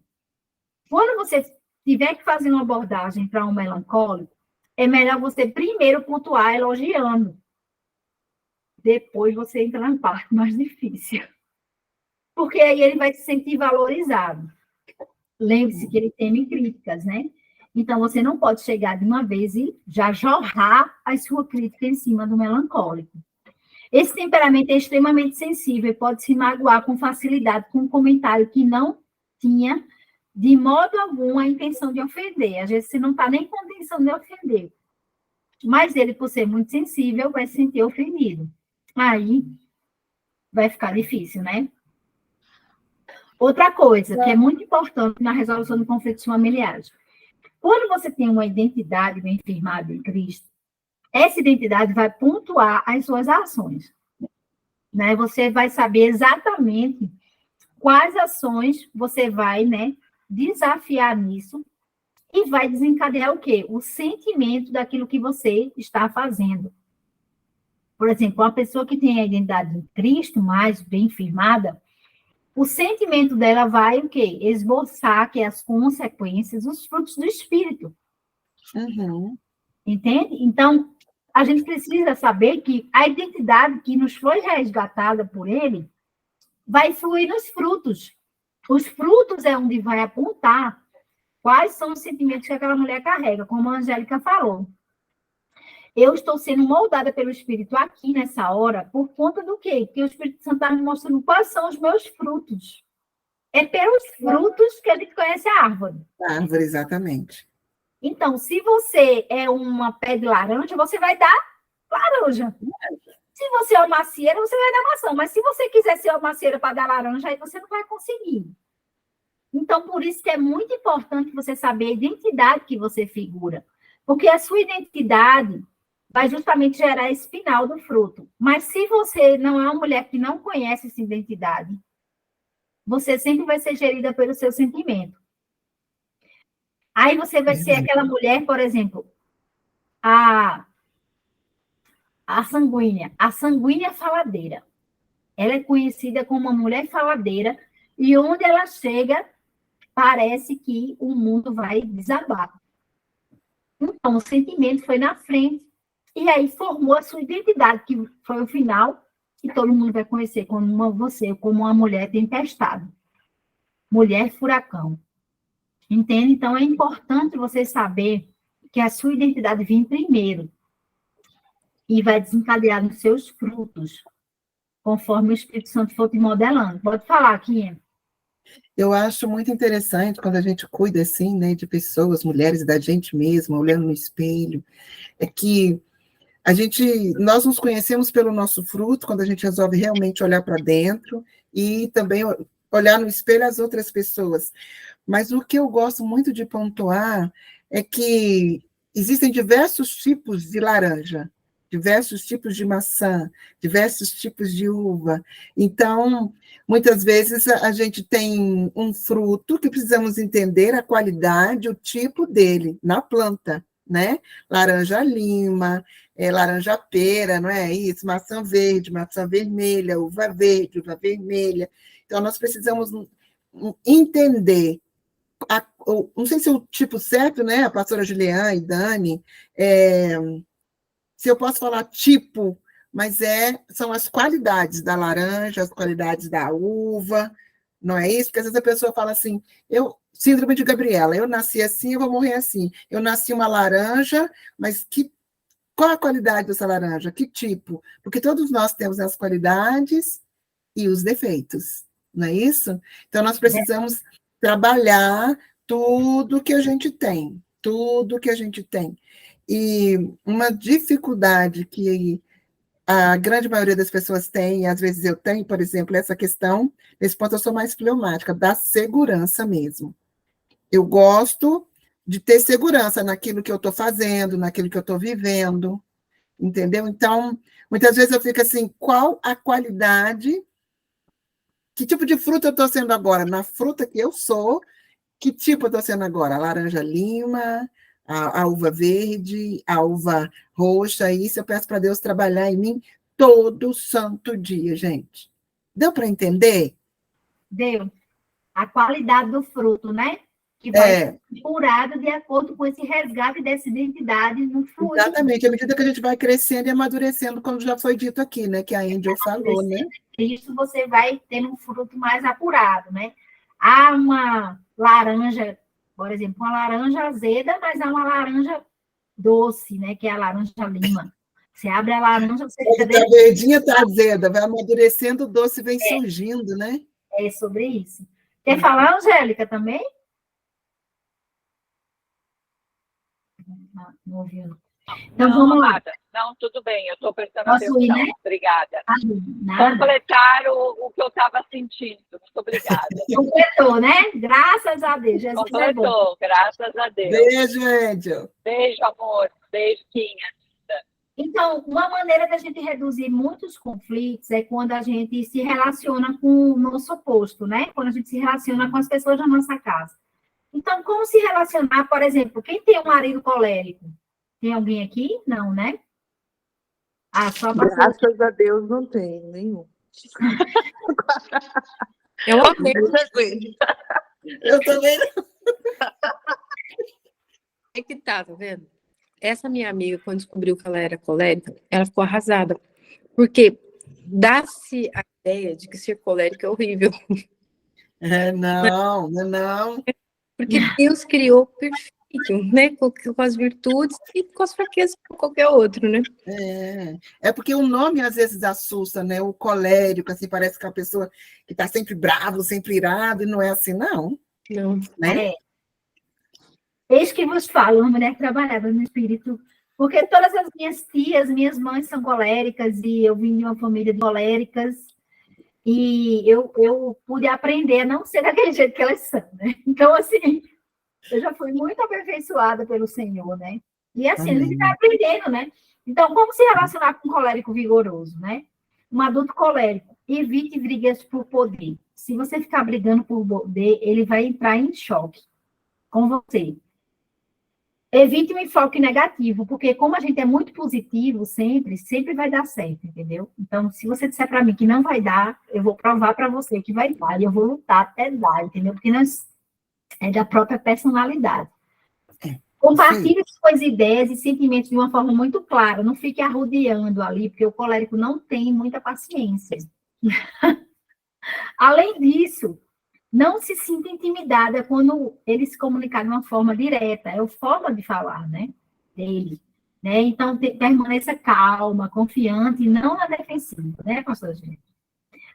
Quando você tiver que fazer uma abordagem para um melancólico, é melhor você primeiro pontuar elogiando. Depois você entra na parte mais difícil. Porque aí ele vai se sentir valorizado. Lembre-se que ele teme críticas, né? Então, você não pode chegar de uma vez e já jorrar a sua crítica em cima do melancólico. Esse temperamento é extremamente sensível e pode se magoar com facilidade com um comentário que não tinha, de modo algum, a intenção de ofender. Às vezes, você não está nem com a intenção de ofender. Mas ele, por ser muito sensível, vai se sentir ofendido. Aí, vai ficar difícil, né? Outra coisa que é muito importante na resolução de conflitos familiares. Quando você tem uma identidade bem firmada em Cristo, essa identidade vai pontuar as suas ações. Né? Você vai saber exatamente quais ações você vai, né, desafiar nisso e vai desencadear o quê? O sentimento daquilo que você está fazendo. Por exemplo, uma pessoa que tem a identidade em Cristo mais bem firmada, o sentimento dela vai o quê? Esboçar que as consequências, os frutos do Espírito. Uhum. Entende? Então, a gente precisa saber que a identidade que nos foi resgatada por ele vai fluir nos frutos. Os frutos é onde vai apontar quais são os sentimentos que aquela mulher carrega, como a Angélica falou. Eu estou sendo moldada pelo Espírito aqui nessa hora por conta do quê? Porque o Espírito Santo está me mostrando quais são os meus frutos. É pelos frutos que a gente conhece a árvore. A árvore, exatamente. Então, se você é uma pé de laranja, você vai dar laranja. Se você é uma macieira, você vai dar maçã. Mas se você quiser ser uma macieira para dar laranja, aí você não vai conseguir. Então, por isso que é muito importante você saber a identidade que você figura. Porque a sua identidade vai justamente gerar esse final do fruto. Mas se você não é uma mulher que não conhece essa identidade, você sempre vai ser gerida pelo seu sentimento. Aí você vai ser aquela mulher, por exemplo, a sanguínea. A sanguínea faladeira. Ela é conhecida como uma mulher faladeira, e onde ela chega, parece que o mundo vai desabar. Então, o sentimento foi na frente, e aí formou a sua identidade, que foi o final, que todo mundo vai conhecer como você, como uma mulher tempestade. Mulher furacão. Entende? Então, é importante você saber que a sua identidade vem primeiro e vai desencadear nos seus frutos, conforme o Espírito Santo for te modelando. Pode falar, Kim. Eu acho muito interessante quando a gente cuida, assim, né, de pessoas, mulheres, da gente mesma, olhando no espelho, é que nós nos conhecemos pelo nosso fruto, quando a gente resolve realmente olhar para dentro e também olhar no espelho as outras pessoas. Mas o que eu gosto muito de pontuar é que existem diversos tipos de laranja, diversos tipos de maçã, diversos tipos de uva. Então, muitas vezes a gente tem um fruto que precisamos entender a qualidade, o tipo dele na planta, né? Laranja lima, laranja pera, não é isso? Maçã verde, maçã vermelha, uva verde, uva vermelha. Então, nós precisamos entender, não sei se é o tipo certo, né? A pastora Juliana e Dani, se eu posso falar tipo, mas são as qualidades da laranja, as qualidades da uva, não é isso? Porque às vezes a pessoa fala assim, síndrome de Gabriela, eu nasci assim, eu vou morrer assim. Eu nasci uma laranja, mas qual a qualidade dessa laranja? Que tipo? Porque todos nós temos as qualidades e os defeitos, não é isso? Então, nós precisamos trabalhar tudo que a gente tem, tudo que a gente tem. E uma dificuldade que a grande maioria das pessoas tem, e às vezes eu tenho, por exemplo, essa questão, nesse ponto eu sou mais fleumática, da segurança mesmo. Eu gosto de ter segurança naquilo que eu estou fazendo, naquilo que eu estou vivendo, entendeu? Então, muitas vezes eu fico assim, qual a qualidade, que tipo de fruta eu estou sendo agora? Na fruta que eu sou, que tipo eu estou sendo agora? A laranja lima, a uva verde, a uva roxa, isso eu peço para Deus trabalhar em mim todo santo dia, gente. Deu para entender? Deu. A qualidade do fruto, né? Que vai ser apurado de acordo com esse resgate dessa identidade no fruto. Exatamente, à medida que a gente vai crescendo e amadurecendo, como já foi dito aqui, né? Que a Angel falou, né? Isso você vai tendo um fruto mais apurado, né? Há uma laranja, por exemplo, uma laranja azeda, mas há uma laranja doce, né? Que é a laranja lima. Você abre a laranja, você fica... A verdinha está azeda, vai amadurecendo, o doce vem surgindo, né? É sobre isso. Quer falar, Angélica, também? Não ouviu. Então, não, vamos lá. nada. Não, tudo bem, eu estou prestando Posso atenção. ir, né? Obrigada. Nada. Completar o que eu estava sentindo. Muito obrigada. Completou, né? Graças a Deus. Jesus Completou, graças a Deus. Beijo, Angel. Beijo, amor. Beijo, Quinha. Então, uma maneira da gente reduzir muitos conflitos é quando a gente se relaciona com o nosso oposto, né? Quando a gente se relaciona com as pessoas da nossa casa. Então, como se relacionar, por exemplo, quem tem um marido colérico? Tem alguém aqui? Não, né? Só Graças a Deus não tem nenhum. Eu amei. Eu também não. É que tá vendo? Essa minha amiga, quando descobriu que ela era colérica, ela ficou arrasada. Porque dá-se a ideia de que ser colérica é horrível. Não. Porque Deus criou perfeito, né? Com as virtudes e com as fraquezas, como qualquer outro, né? É porque o nome às vezes assusta, né? O colérico, assim, parece que é uma pessoa que está sempre bravo, sempre irado, e não é assim, não. Não. Né? Eis que vos falo, uma mulher trabalhada no espírito, porque todas as minhas tias, minhas mães são coléricas, e eu vim de uma família de coléricas, e eu pude aprender a não ser daquele jeito que elas são, né? Então, assim, eu já fui muito aperfeiçoada pelo Senhor, né? E assim, a gente está aprendendo, né? Então, como se relacionar com um colérico vigoroso, né? Um adulto colérico, evite brigas por poder. Se você ficar brigando por poder, ele vai entrar em choque com você. Evite um enfoque negativo, porque como a gente é muito positivo sempre vai dar certo, entendeu? Então, se você disser para mim que não vai dar, eu vou provar para você que vai dar, e eu vou lutar até dar, entendeu? Porque é da própria personalidade. Compartilhe suas ideias e sentimentos de uma forma muito clara, não fique arrodeando ali, porque o colérico não tem muita paciência. Além disso, não se sinta intimidada quando ele se comunicar de uma forma direta, é a forma de falar, né, dele, né? Então, permaneça calma, confiante e não na defensiva, né, pastora Gê?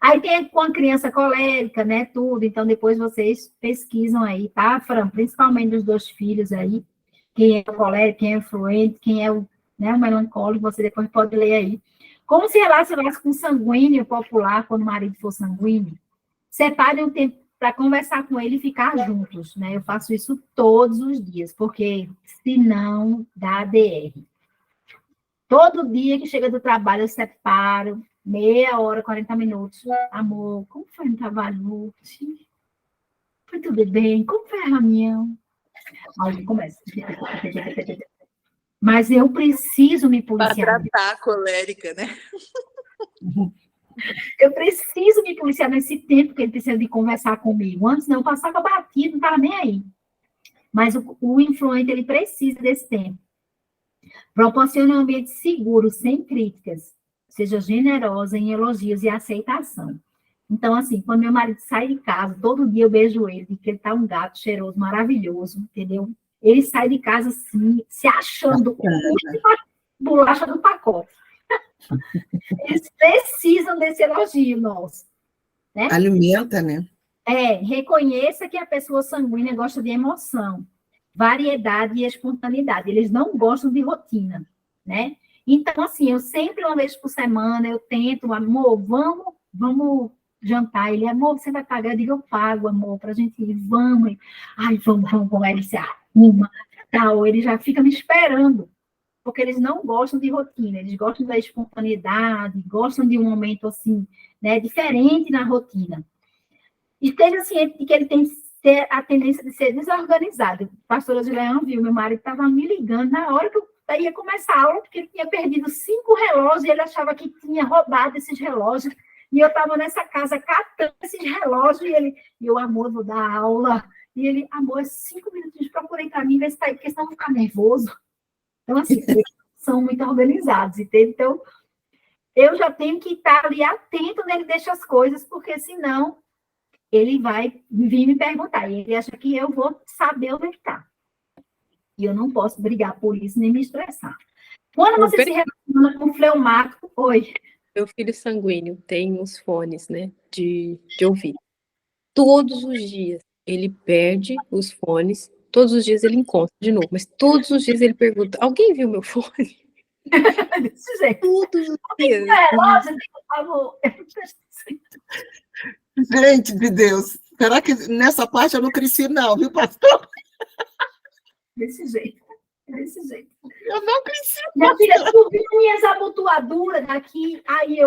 Aí tem com a criança colérica, né, tudo, então depois vocês pesquisam aí, tá, Fran? Principalmente dos 2 filhos aí, quem é o colérico, quem é o fluente, quem é o, né, o melancólico, você depois pode ler aí. Como se relacionar com o sanguíneo popular, quando o marido for sanguíneo? Separe um tempo para conversar com ele e ficar juntos, né? Eu faço isso todos os dias, porque senão dá DR. Todo dia que chega do trabalho, eu separo, meia hora, 40 minutos. Amor, como foi no trabalho? Foi tudo bem? Como foi a reunião? Aí começa. Mas eu preciso me Para policiar. tratar a colérica, né? Eu preciso me policiar nesse tempo que ele precisa de conversar comigo. Antes não, eu passava batido, não estava nem aí. Mas o influente, ele precisa desse tempo. Proporcione um ambiente seguro, sem críticas. Seja generosa em elogios e aceitação. Então, assim, quando meu marido sai de casa, todo dia eu beijo ele, porque ele tá um gato cheiroso, maravilhoso, entendeu? Ele sai de casa, assim, se achando a bolacha do pacote. Eles precisam desse elogio nosso. Né? Alimenta, né? Reconheça que a pessoa sanguínea gosta de emoção, variedade e espontaneidade. Eles não gostam de rotina, né? Então, assim, eu sempre, uma vez por semana, eu tento, amor, vamos jantar. Ele, amor, você vai pagar? Eu digo, eu pago, amor, pra gente ir, vamos. Ai, vamos, aí ele se arruma, tal. Ele já fica me esperando, porque eles não gostam de rotina, eles gostam da espontaneidade, gostam de um momento, assim, né, diferente na rotina. E esteja ciente de que ele tem a tendência de ser desorganizado. A pastora Gileão viu, meu marido estava me ligando na hora que eu ia começar a aula, porque ele tinha perdido 5 relógios, e ele achava que tinha roubado esses relógios, e eu estava nessa casa catando esses relógios, e eu, amor, vou dar aula. E ele, amor, 5 minutinhos, procurei para mim, ver se está aí, porque senão eu vou ficar nervoso. Então, assim, eles são muito organizados, entende? Então, eu já tenho que estar ali atento nele, deixa as coisas, porque senão ele vai vir me perguntar, e ele acha que eu vou saber onde está. E eu não posso brigar por isso, nem me estressar. Quando você se relaciona com o fleumático, Meu filho sanguíneo tem uns fones, né, de ouvir. Todos os dias ele perde os fones, todos os dias ele encontra de novo, mas todos os dias ele pergunta, alguém viu meu fone? Desse jeito. Todos os dias. Por favor. Gente de Deus, será que nessa parte eu não cresci não, viu, pastor? Desse jeito. Eu não cresci. Minha filha, tu viu minhas abotoaduras daqui? Aí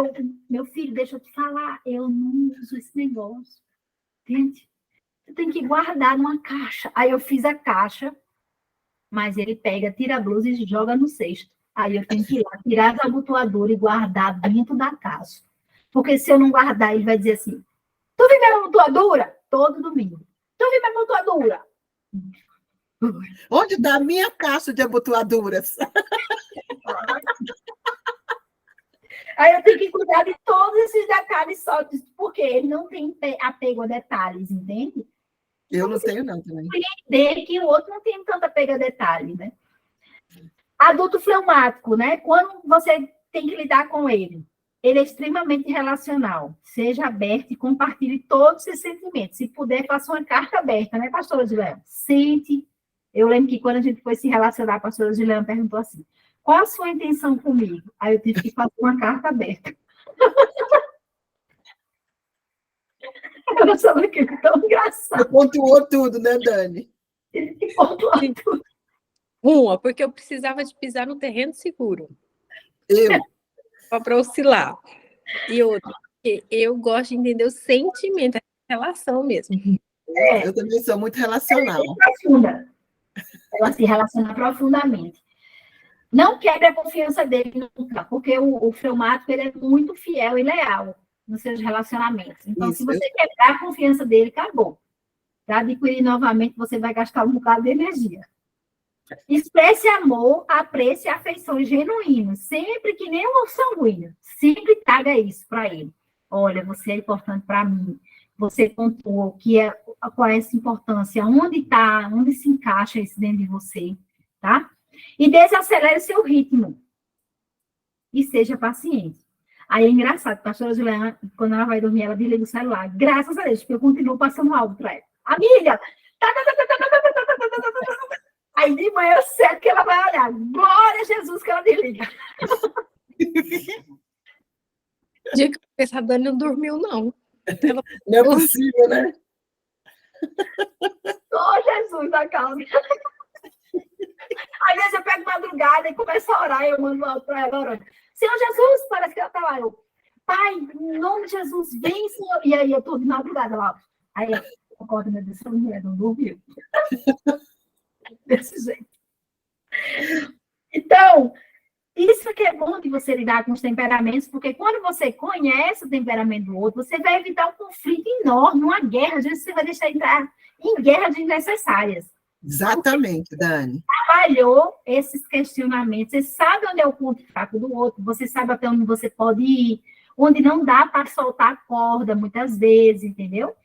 meu filho, deixa eu te falar, eu não uso esse negócio. Entende? Eu tenho que guardar numa caixa. Aí eu fiz a caixa, mas ele pega, tira a blusa e joga no cesto. Aí eu tenho que ir lá, tirar as abotoaduras e guardar dentro da caixa. Porque se eu não guardar, ele vai dizer assim, tu viu minha abotoadura? Todo domingo. Tu viu minha abotoadura? Onde está a minha caixa de abotoaduras? Aí eu tenho que cuidar de todos esses detalhes só, porque ele não tem apego a detalhes, entende? Eu não tenho não também. Dele que o outro não tem tanto apego a detalhes, né? Adulto fleumático, né? Quando você tem que lidar com ele, ele é extremamente relacional. Seja aberto e compartilhe todos os seus sentimentos. Se puder, faça uma carta aberta, né, pastora Gileão? Sente. Eu lembro que quando a gente foi se relacionar, a pastora Gileão perguntou assim, qual a sua intenção comigo? Aí eu tive que fazer uma carta aberta. Eu não sabia que era tão engraçado. Você pontuou tudo, né, Dani? Tive que pontuar tudo. Porque eu precisava de pisar no terreno seguro. Eu, Só para oscilar. E outra, porque eu gosto de entender o sentimento, a relação mesmo. eu também sou muito relacional. Profunda. Ela se relaciona profundamente. Não quebre a confiança dele nunca, porque o fleumático ele é muito fiel e leal nos seus relacionamentos. Então, Isso, se você quebrar a confiança dele, acabou. Para adquirir novamente, você vai gastar um bocado de energia. Expresse amor, apreço e afeições genuínos, sempre que nem um sanguíneo. Sempre traga isso para ele. Olha, você é importante para mim. Você contou qual é essa importância, onde se encaixa isso dentro de você, tá? E desacelere seu ritmo. E seja paciente. Aí é engraçado, a pastora Juliana, quando ela vai dormir, ela desliga o celular. Graças a Deus, porque eu continuo passando áudio para ela. Amiga! Aí de manhã eu sei que ela vai olhar. Glória a Jesus que ela desliga. O dia que eu pensei, a Dani não dormiu, não. Ela... Não é possível, né? Oh, Jesus da causa. Às vezes eu pego madrugada e começo a orar, eu mando áudio para ela orando. Senhor Jesus, parece que ela está lá. Eu, Pai, em nome de Jesus, vem, Senhor. E aí eu estou de madrugada lá. Aí eu acordo, meu Deus, essa mulher não dormiu. Desse jeito. Então, isso que é bom de você lidar com os temperamentos, porque quando você conhece o temperamento do outro, você vai evitar um conflito enorme, uma guerra. Às vezes você vai deixar entrar em guerras desnecessárias. Exatamente, Dani. Trabalhou esses questionamentos, você sabe onde é o ponto fraco do outro, você sabe até onde você pode ir, onde não dá para soltar a corda, muitas vezes, entendeu?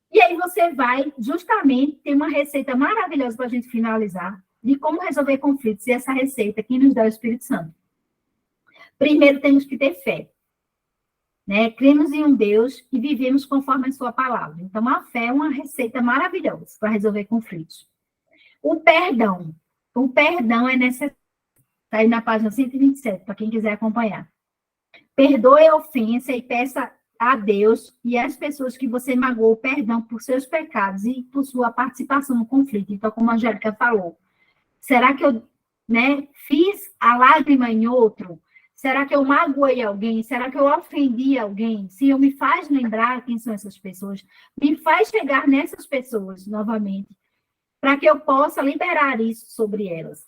E aí você vai justamente ter uma receita maravilhosa para a gente finalizar de como resolver conflitos, e essa receita que nos dá o Espírito Santo. Primeiro, temos que ter fé. Né? Cremos em um Deus e vivemos conforme a sua palavra. Então, a fé é uma receita maravilhosa para resolver conflitos. O perdão. O perdão é necessário. Está aí na página 127, para quem quiser acompanhar. Perdoe a ofensa e peça a Deus e às pessoas que você magoou perdão por seus pecados e por sua participação no conflito. Então, como a Angélica falou, será que eu, fiz a lágrima em outro? Será que eu magoei alguém? Será que eu ofendi alguém? Se eu me faz lembrar quem são essas pessoas, me faz chegar nessas pessoas novamente, para que eu possa liberar isso sobre elas,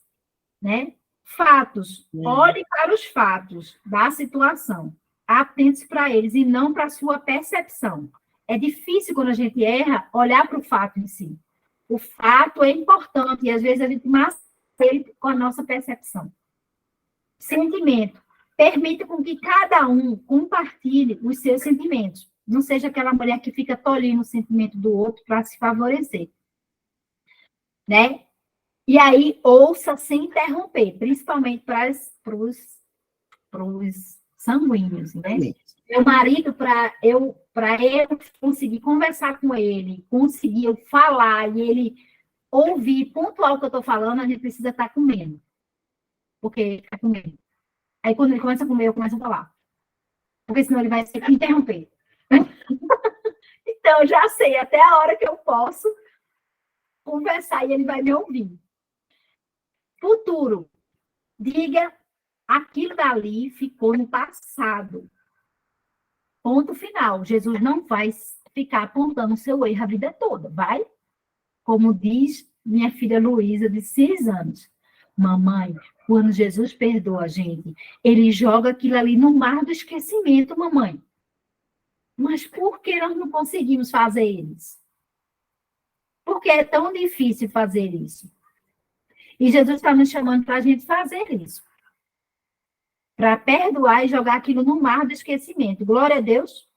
né? Fatos. Olhe para os fatos da situação. Atente para eles e não para a sua percepção. É difícil, quando a gente erra, olhar para o fato em si. O fato é importante e, às vezes, a gente masca ele com a nossa percepção. Sentimento. Permita com que cada um compartilhe os seus sentimentos. Não seja aquela mulher que fica tolhendo o sentimento do outro para se favorecer. Né? E aí, ouça sem interromper, principalmente para os sanguíneos, né? Meu marido, para eu conseguir conversar com ele, conseguir falar e ele ouvir, pontuar o que eu estou falando, a gente precisa estar comendo. Porque ele está comendo. Aí, quando ele começa a comer, eu começo a falar. Porque senão ele vai sempre interromper. Então, eu já sei até a hora que eu posso conversar e ele vai me ouvir. Futuro. Diga, aquilo dali ficou no passado. Ponto final. Jesus não vai ficar apontando o seu erro a vida toda, vai? Como diz minha filha Luísa, de 6 anos. Mamãe, quando Jesus perdoa a gente, ele joga aquilo ali no mar do esquecimento, mamãe. Mas por que nós não conseguimos fazer isso? Por que é tão difícil fazer isso? E Jesus está nos chamando para a gente fazer isso. Para perdoar e jogar aquilo no mar do esquecimento. Glória a Deus.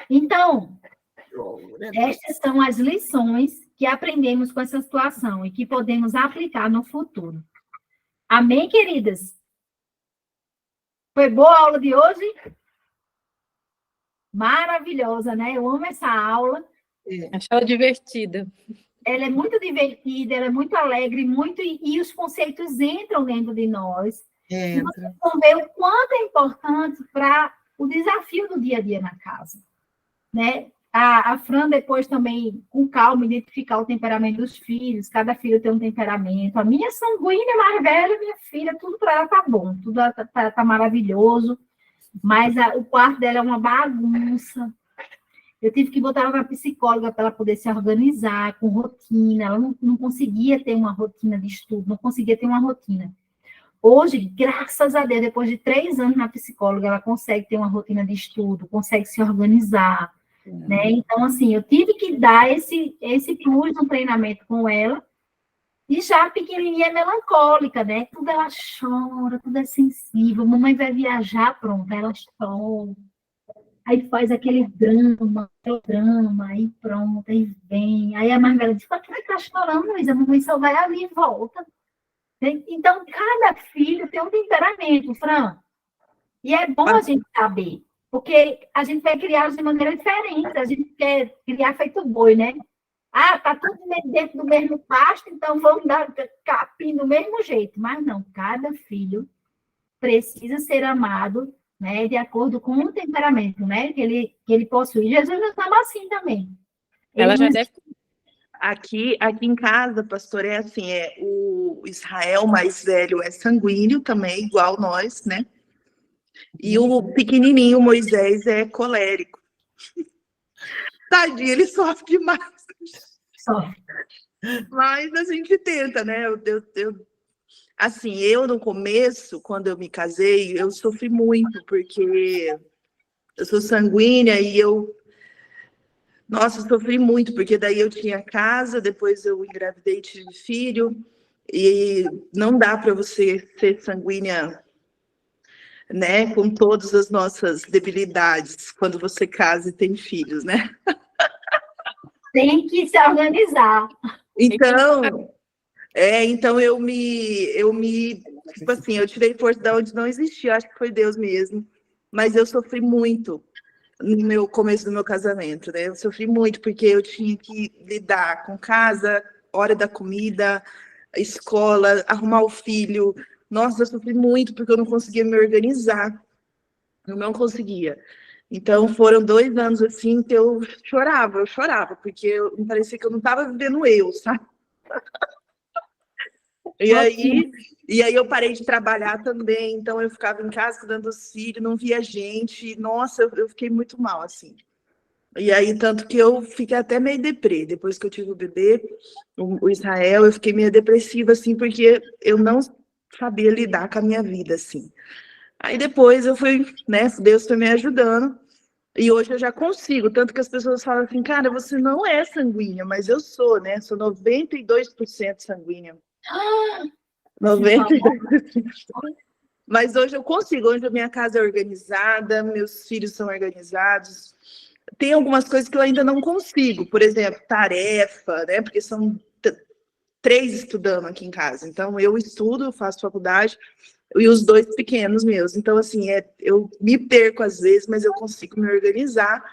Então, estas são as lições que aprendemos com essa situação e que podemos aplicar no futuro. Amém, queridas? Foi boa a aula de hoje? Maravilhosa, né? Eu amo essa aula. Acho ela divertida. Ela é muito divertida, ela é muito alegre, e os conceitos entram dentro de nós. E vocês vão ver o quanto é importante para o desafio do dia a dia na casa. Né? A Fran depois também, com calma, identificar o temperamento dos filhos, cada filho tem um temperamento. A minha sanguínea mais velha, minha filha, tudo para ela tá bom, tudo tá maravilhoso, mas o quarto dela é uma bagunça. Eu tive que botar ela na psicóloga para ela poder se organizar com rotina. Ela não conseguia ter uma rotina de estudo, não conseguia ter uma rotina. Hoje, graças a Deus, depois de 3 anos na psicóloga, ela consegue ter uma rotina de estudo, consegue se organizar, né? Então, assim, eu tive que dar esse plus no treinamento com ela. E já a pequenininha é melancólica, né? Tudo ela chora, tudo é sensível. Mamãe vai viajar, pronto, ela chora. Aí faz aquele drama, aí pronto, aí vem. Aí a mais velha diz, por que está chorando, Luiz? A mamãe só vai ali e volta. Então, cada filho tem um temperamento, Fran. E é bom a gente saber, porque a gente vai criá-los de maneira diferente. A gente quer criar feito boi, né? Ah, tá tudo dentro do mesmo pasto, então vamos dar capim do mesmo jeito. Mas não, cada filho precisa ser amado, né, de acordo com o temperamento, né, que ele possui. Jesus nos ama assim também. Ela já deve... Aqui em casa, pastor, é assim, o Israel mais velho é sanguíneo também, igual nós, né? E o pequenininho, o Moisés, é colérico. Tadinho, ele sofre demais. Sofre. Mas a gente tenta, né? Assim, eu no começo, quando eu me casei, eu sofri muito, porque eu sou sanguínea e nossa, sofri muito, porque daí eu tinha casa, depois eu engravidei e tive filho, e não dá para você ser sanguínea, né, com todas as nossas debilidades, quando você casa e tem filhos, né? Tem que se organizar. Então eu me, tipo assim, eu tirei força de onde não existia, acho que foi Deus mesmo, mas eu sofri muito no começo do meu casamento, né? Eu sofri muito porque eu tinha que lidar com casa, hora da comida, escola, arrumar o filho. Nossa, eu sofri muito porque eu não conseguia me organizar. Eu não conseguia. Então, foram 2 anos assim que eu chorava, porque me parecia que eu não estava vivendo eu, sabe? E aí eu parei de trabalhar também, então eu ficava em casa cuidando dos filhos, não via gente. Nossa, eu fiquei muito mal, assim. E aí, tanto que eu fiquei até meio deprê. Depois que eu tive o bebê, o Israel, eu fiquei meio depressiva, assim, porque eu não sabia lidar com a minha vida, assim. Aí depois eu fui, né, Deus foi me ajudando, e hoje eu já consigo. Tanto que as pessoas falam assim, cara, você não é sanguínea, mas eu sou, né? Sou 92% sanguínea. 92%. Mas hoje eu consigo, hoje a minha casa é organizada, meus filhos são organizados. Tem algumas coisas que eu ainda não consigo, por exemplo, tarefa, né? Porque são 3 estudando aqui em casa. Então, eu estudo, faço faculdade, e os 2 pequenos meus. Então, assim, eu me perco às vezes, mas eu consigo me organizar.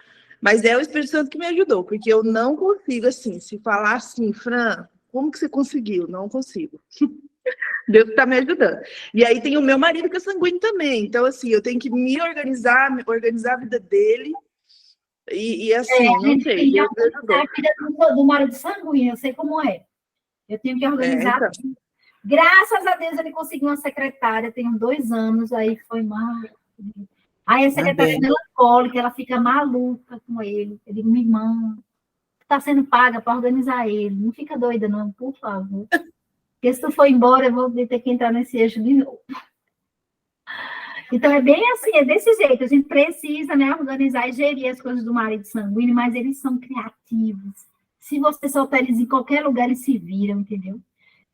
Mas é o Espírito Santo que me ajudou, porque eu não consigo, assim, se falar assim, Fran, como que você conseguiu? Não consigo. Deus está me ajudando. E aí tem o meu marido que é sanguíneo também. Então, assim, eu tenho que me organizar a vida dele. E assim, não sei. Deus me ajudou. A vida do marido sanguíneo, eu sei como é. Eu tenho que organizar. Então. Graças a Deus ele conseguiu uma secretária, tem uns 2 anos, aí foi mal. Aí a secretária é melancólica, ela fica maluca com ele. Eu digo, minha irmã, está sendo paga para organizar ele. Não fica doida, não, por favor. Porque se tu for embora, eu vou ter que entrar nesse eixo de novo. Então, é bem assim, é desse jeito. A gente precisa, né, organizar e gerir as coisas do marido sanguíneo, mas eles são criativos. Se você soltar eles em qualquer lugar, eles se viram, entendeu?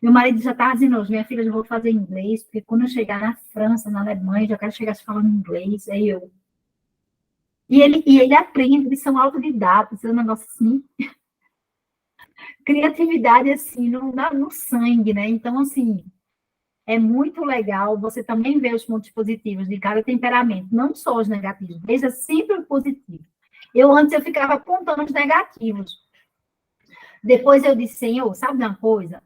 Meu marido já está dizendo hoje, minha filha, eu vou fazer inglês, porque quando eu chegar na França, na Alemanha, já quero chegar falando inglês, aí eu... E ele aprende, eles são autodidatas, é um negócio assim... Criatividade, assim, no sangue, né? Então, assim, é muito legal você também ver os pontos positivos de cada temperamento, não só os negativos, veja sempre o positivo. Antes eu ficava apontando os negativos. Depois eu disse, Senhor, sabe uma coisa?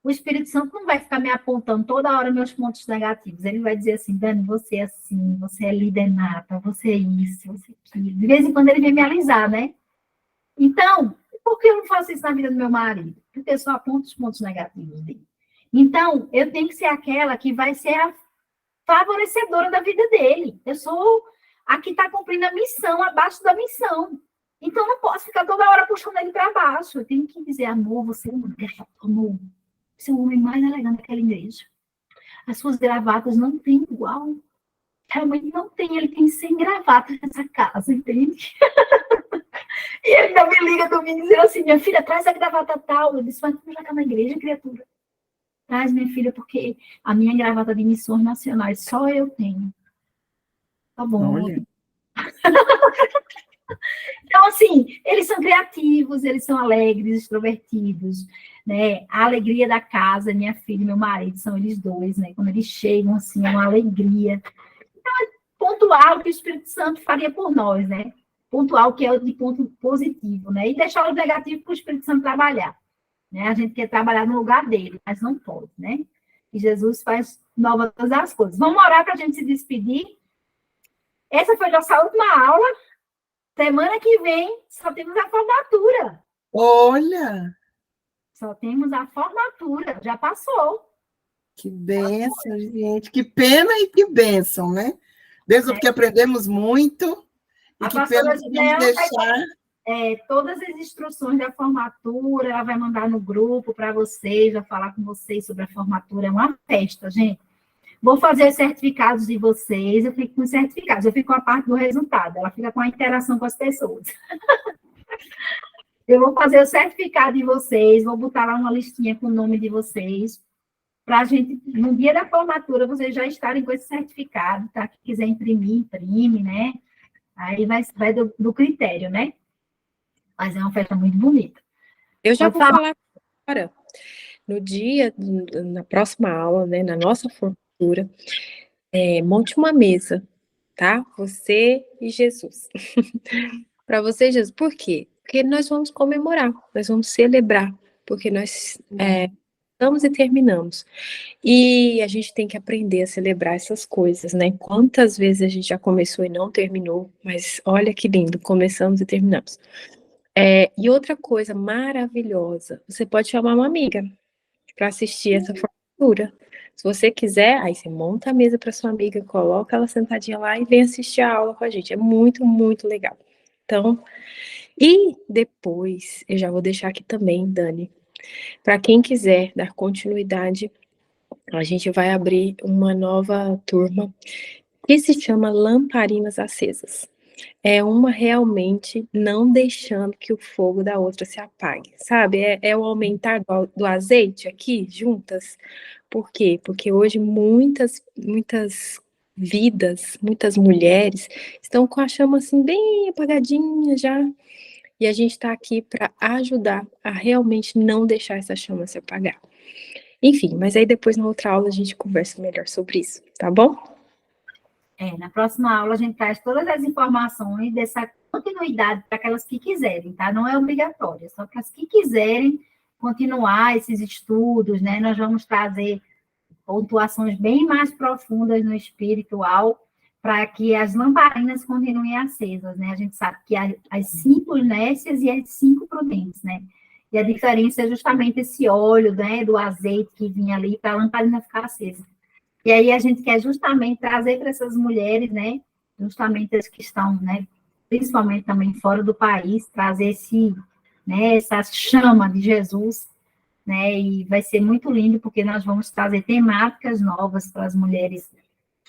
O Espírito Santo não vai ficar me apontando toda hora meus pontos negativos. Ele vai dizer assim, Dani, você é assim, você é líder nata, você é isso, você é aquilo. De vez em quando ele vem me alisar, né? Então, por que eu não faço isso na vida do meu marido? Porque eu só aponto os pontos negativos dele. Então, eu tenho que ser aquela que vai ser a favorecedora da vida dele. Eu sou a que está cumprindo a missão, abaixo da missão. Então, eu não posso ficar toda hora puxando ele para baixo. Eu tenho que dizer, amor, você é um gato, amor. Você é o homem mais elegante daquela igreja. As suas gravatas não tem igual. Realmente não tem. Ele tem 100 gravatas nessa casa, entende? E ele ainda me liga domingo dizendo assim, minha filha, traz a gravata tal. Eu disse, mas tu já está na igreja, criatura? Traz, minha filha, porque a minha gravata de missões nacionais só eu tenho. Tá bom. Olha. Então, assim, eles são criativos, eles são alegres, extrovertidos, né? A alegria da casa, minha filha e meu marido, são eles dois, né? Quando eles chegam, assim, é uma alegria. Então, é pontuar o que o Espírito Santo faria por nós, né? Pontuar o que é de ponto positivo, né? E deixar o negativo para o Espírito Santo trabalhar. Né? A gente quer trabalhar no lugar dele, mas não pode, né? E Jesus faz novas as coisas. Vamos orar para a gente se despedir. Essa foi nossa última aula. Semana que vem só temos a formatura. Olha, Só temos a formatura. Já passou. que bênção, gente. Que pena e que bênção, né? Desde que aprendemos muito e A que pastora pena que vamos Gideão deixar. todas as instruções da formatura, ela vai mandar no grupo para vocês, vai falar com vocês sobre a formatura. É uma festa, gente. Vou fazer os certificados de vocês, eu fico com os certificados, eu fico com a parte do resultado, ela fica com a interação com as pessoas. Eu vou fazer o certificado de vocês, vou botar lá uma listinha com o nome de vocês, para a gente, no dia da formatura, vocês já estarem com esse certificado, tá? Quem quiser imprimir, imprime, né? Aí vai do critério, né? Mas é uma festa muito bonita. Eu já Pode vou falar. falar agora. No dia, na próxima aula, né, na nossa formatura, monte uma mesa, tá? Você e Jesus. Para você, Jesus. Por quê? Porque nós vamos comemorar, nós vamos celebrar, porque nós estamos e terminamos. E a gente tem que aprender a celebrar essas coisas, né? Quantas vezes a gente já começou e não terminou, mas olha que lindo, começamos e terminamos. E outra coisa maravilhosa, você pode chamar uma amiga para assistir essa formatura. Se você quiser, aí você monta a mesa para sua amiga, coloca ela sentadinha lá e vem assistir a aula com a gente. É muito, muito legal. Então, e depois, eu já vou deixar aqui também, Dani, para quem quiser dar continuidade, a gente vai abrir uma nova turma que se chama Lamparinas Acesas. É uma realmente não deixando que o fogo da outra se apague, sabe? É o aumentar do azeite aqui, juntas. Por quê? Porque hoje muitas vidas, muitas mulheres estão com a chama assim bem apagadinha já. E a gente está aqui para ajudar a realmente não deixar essa chama se apagar. Enfim, mas aí depois na outra aula a gente conversa melhor sobre isso, tá bom? Na próxima aula a gente traz todas as informações dessa continuidade para aquelas que quiserem, tá? Não é obrigatório, é só para as que quiserem continuar esses estudos, né? Nós vamos trazer pontuações bem mais profundas no espiritual para que as lamparinas continuem acesas, né? A gente sabe que as 5 nécias e as 5 prudentes, né? E a diferença é justamente esse óleo, né, do azeite que vinha ali para a lamparina ficar acesa. E aí a gente quer justamente trazer para essas mulheres, né, justamente as que estão, né, principalmente também fora do país, trazer essa chama de Jesus, né, e vai ser muito lindo porque nós vamos trazer temáticas novas para as mulheres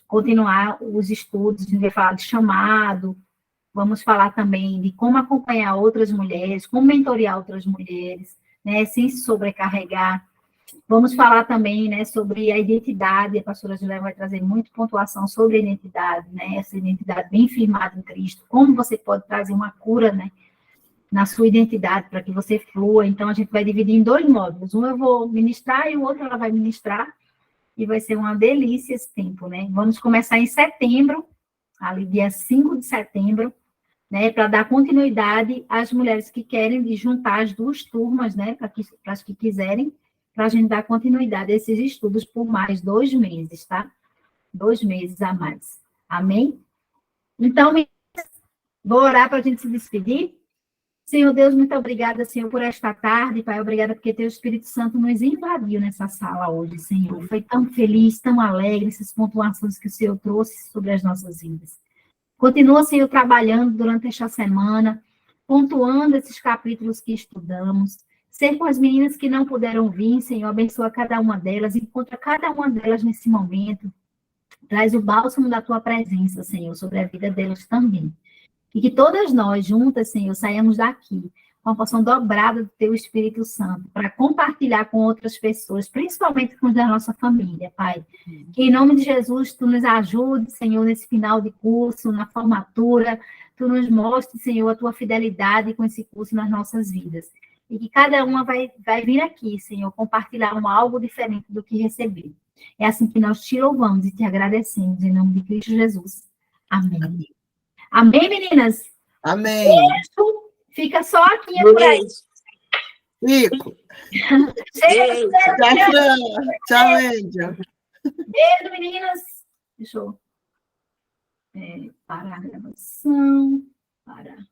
continuar os estudos, a gente vai falar de chamado, vamos falar também de como acompanhar outras mulheres, como mentorear outras mulheres, né, sem se sobrecarregar. Vamos falar também, né, sobre a identidade, a pastora Julia vai trazer muita pontuação sobre a identidade, né, essa identidade bem firmada em Cristo, como você pode trazer uma cura, né, na sua identidade, para que você flua. Então, a gente vai dividir em 2 módulos, um eu vou ministrar e o outro ela vai ministrar, e vai ser uma delícia esse tempo, né. Vamos começar em setembro, ali dia 5 de setembro, né, para dar continuidade às mulheres que querem de juntar as 2 turmas, né, para as que quiserem, para a gente dar continuidade a esses estudos por mais 2 meses, tá? 2 meses a mais. Amém? Então, vou orar para a gente se despedir. Senhor Deus, muito obrigada, Senhor, por esta tarde, Pai. Obrigada porque Teu Espírito Santo nos invadiu nessa sala hoje, Senhor. Foi tão feliz, tão alegre, essas pontuações que o Senhor trouxe sobre as nossas vidas. Continua, Senhor, trabalhando durante esta semana, pontuando esses capítulos que estudamos. Ser com as meninas que não puderam vir, Senhor, abençoa cada uma delas, encontra cada uma delas nesse momento. Traz o bálsamo da Tua presença, Senhor, sobre a vida delas também. E que todas nós, juntas, Senhor, saímos daqui com a porção dobrada do Teu Espírito Santo, para compartilhar com outras pessoas, principalmente com os da nossa família, Pai. Que em nome de Jesus, Tu nos ajude, Senhor, nesse final de curso, na formatura, Tu nos mostre, Senhor, a Tua fidelidade com esse curso nas nossas vidas. E que cada uma vai vir aqui, Senhor, compartilhar algo diferente do que recebeu. É assim que nós Te louvamos e Te agradecemos, em nome de Cristo Jesus. Amém. Amém, meninas? Amém. Beijo. Fica só aqui por aí. Fico. Beijo. Tchau, Fran. Tchau, Angel. Beijo, meninas. Deixa eu parar a gravação. Parar.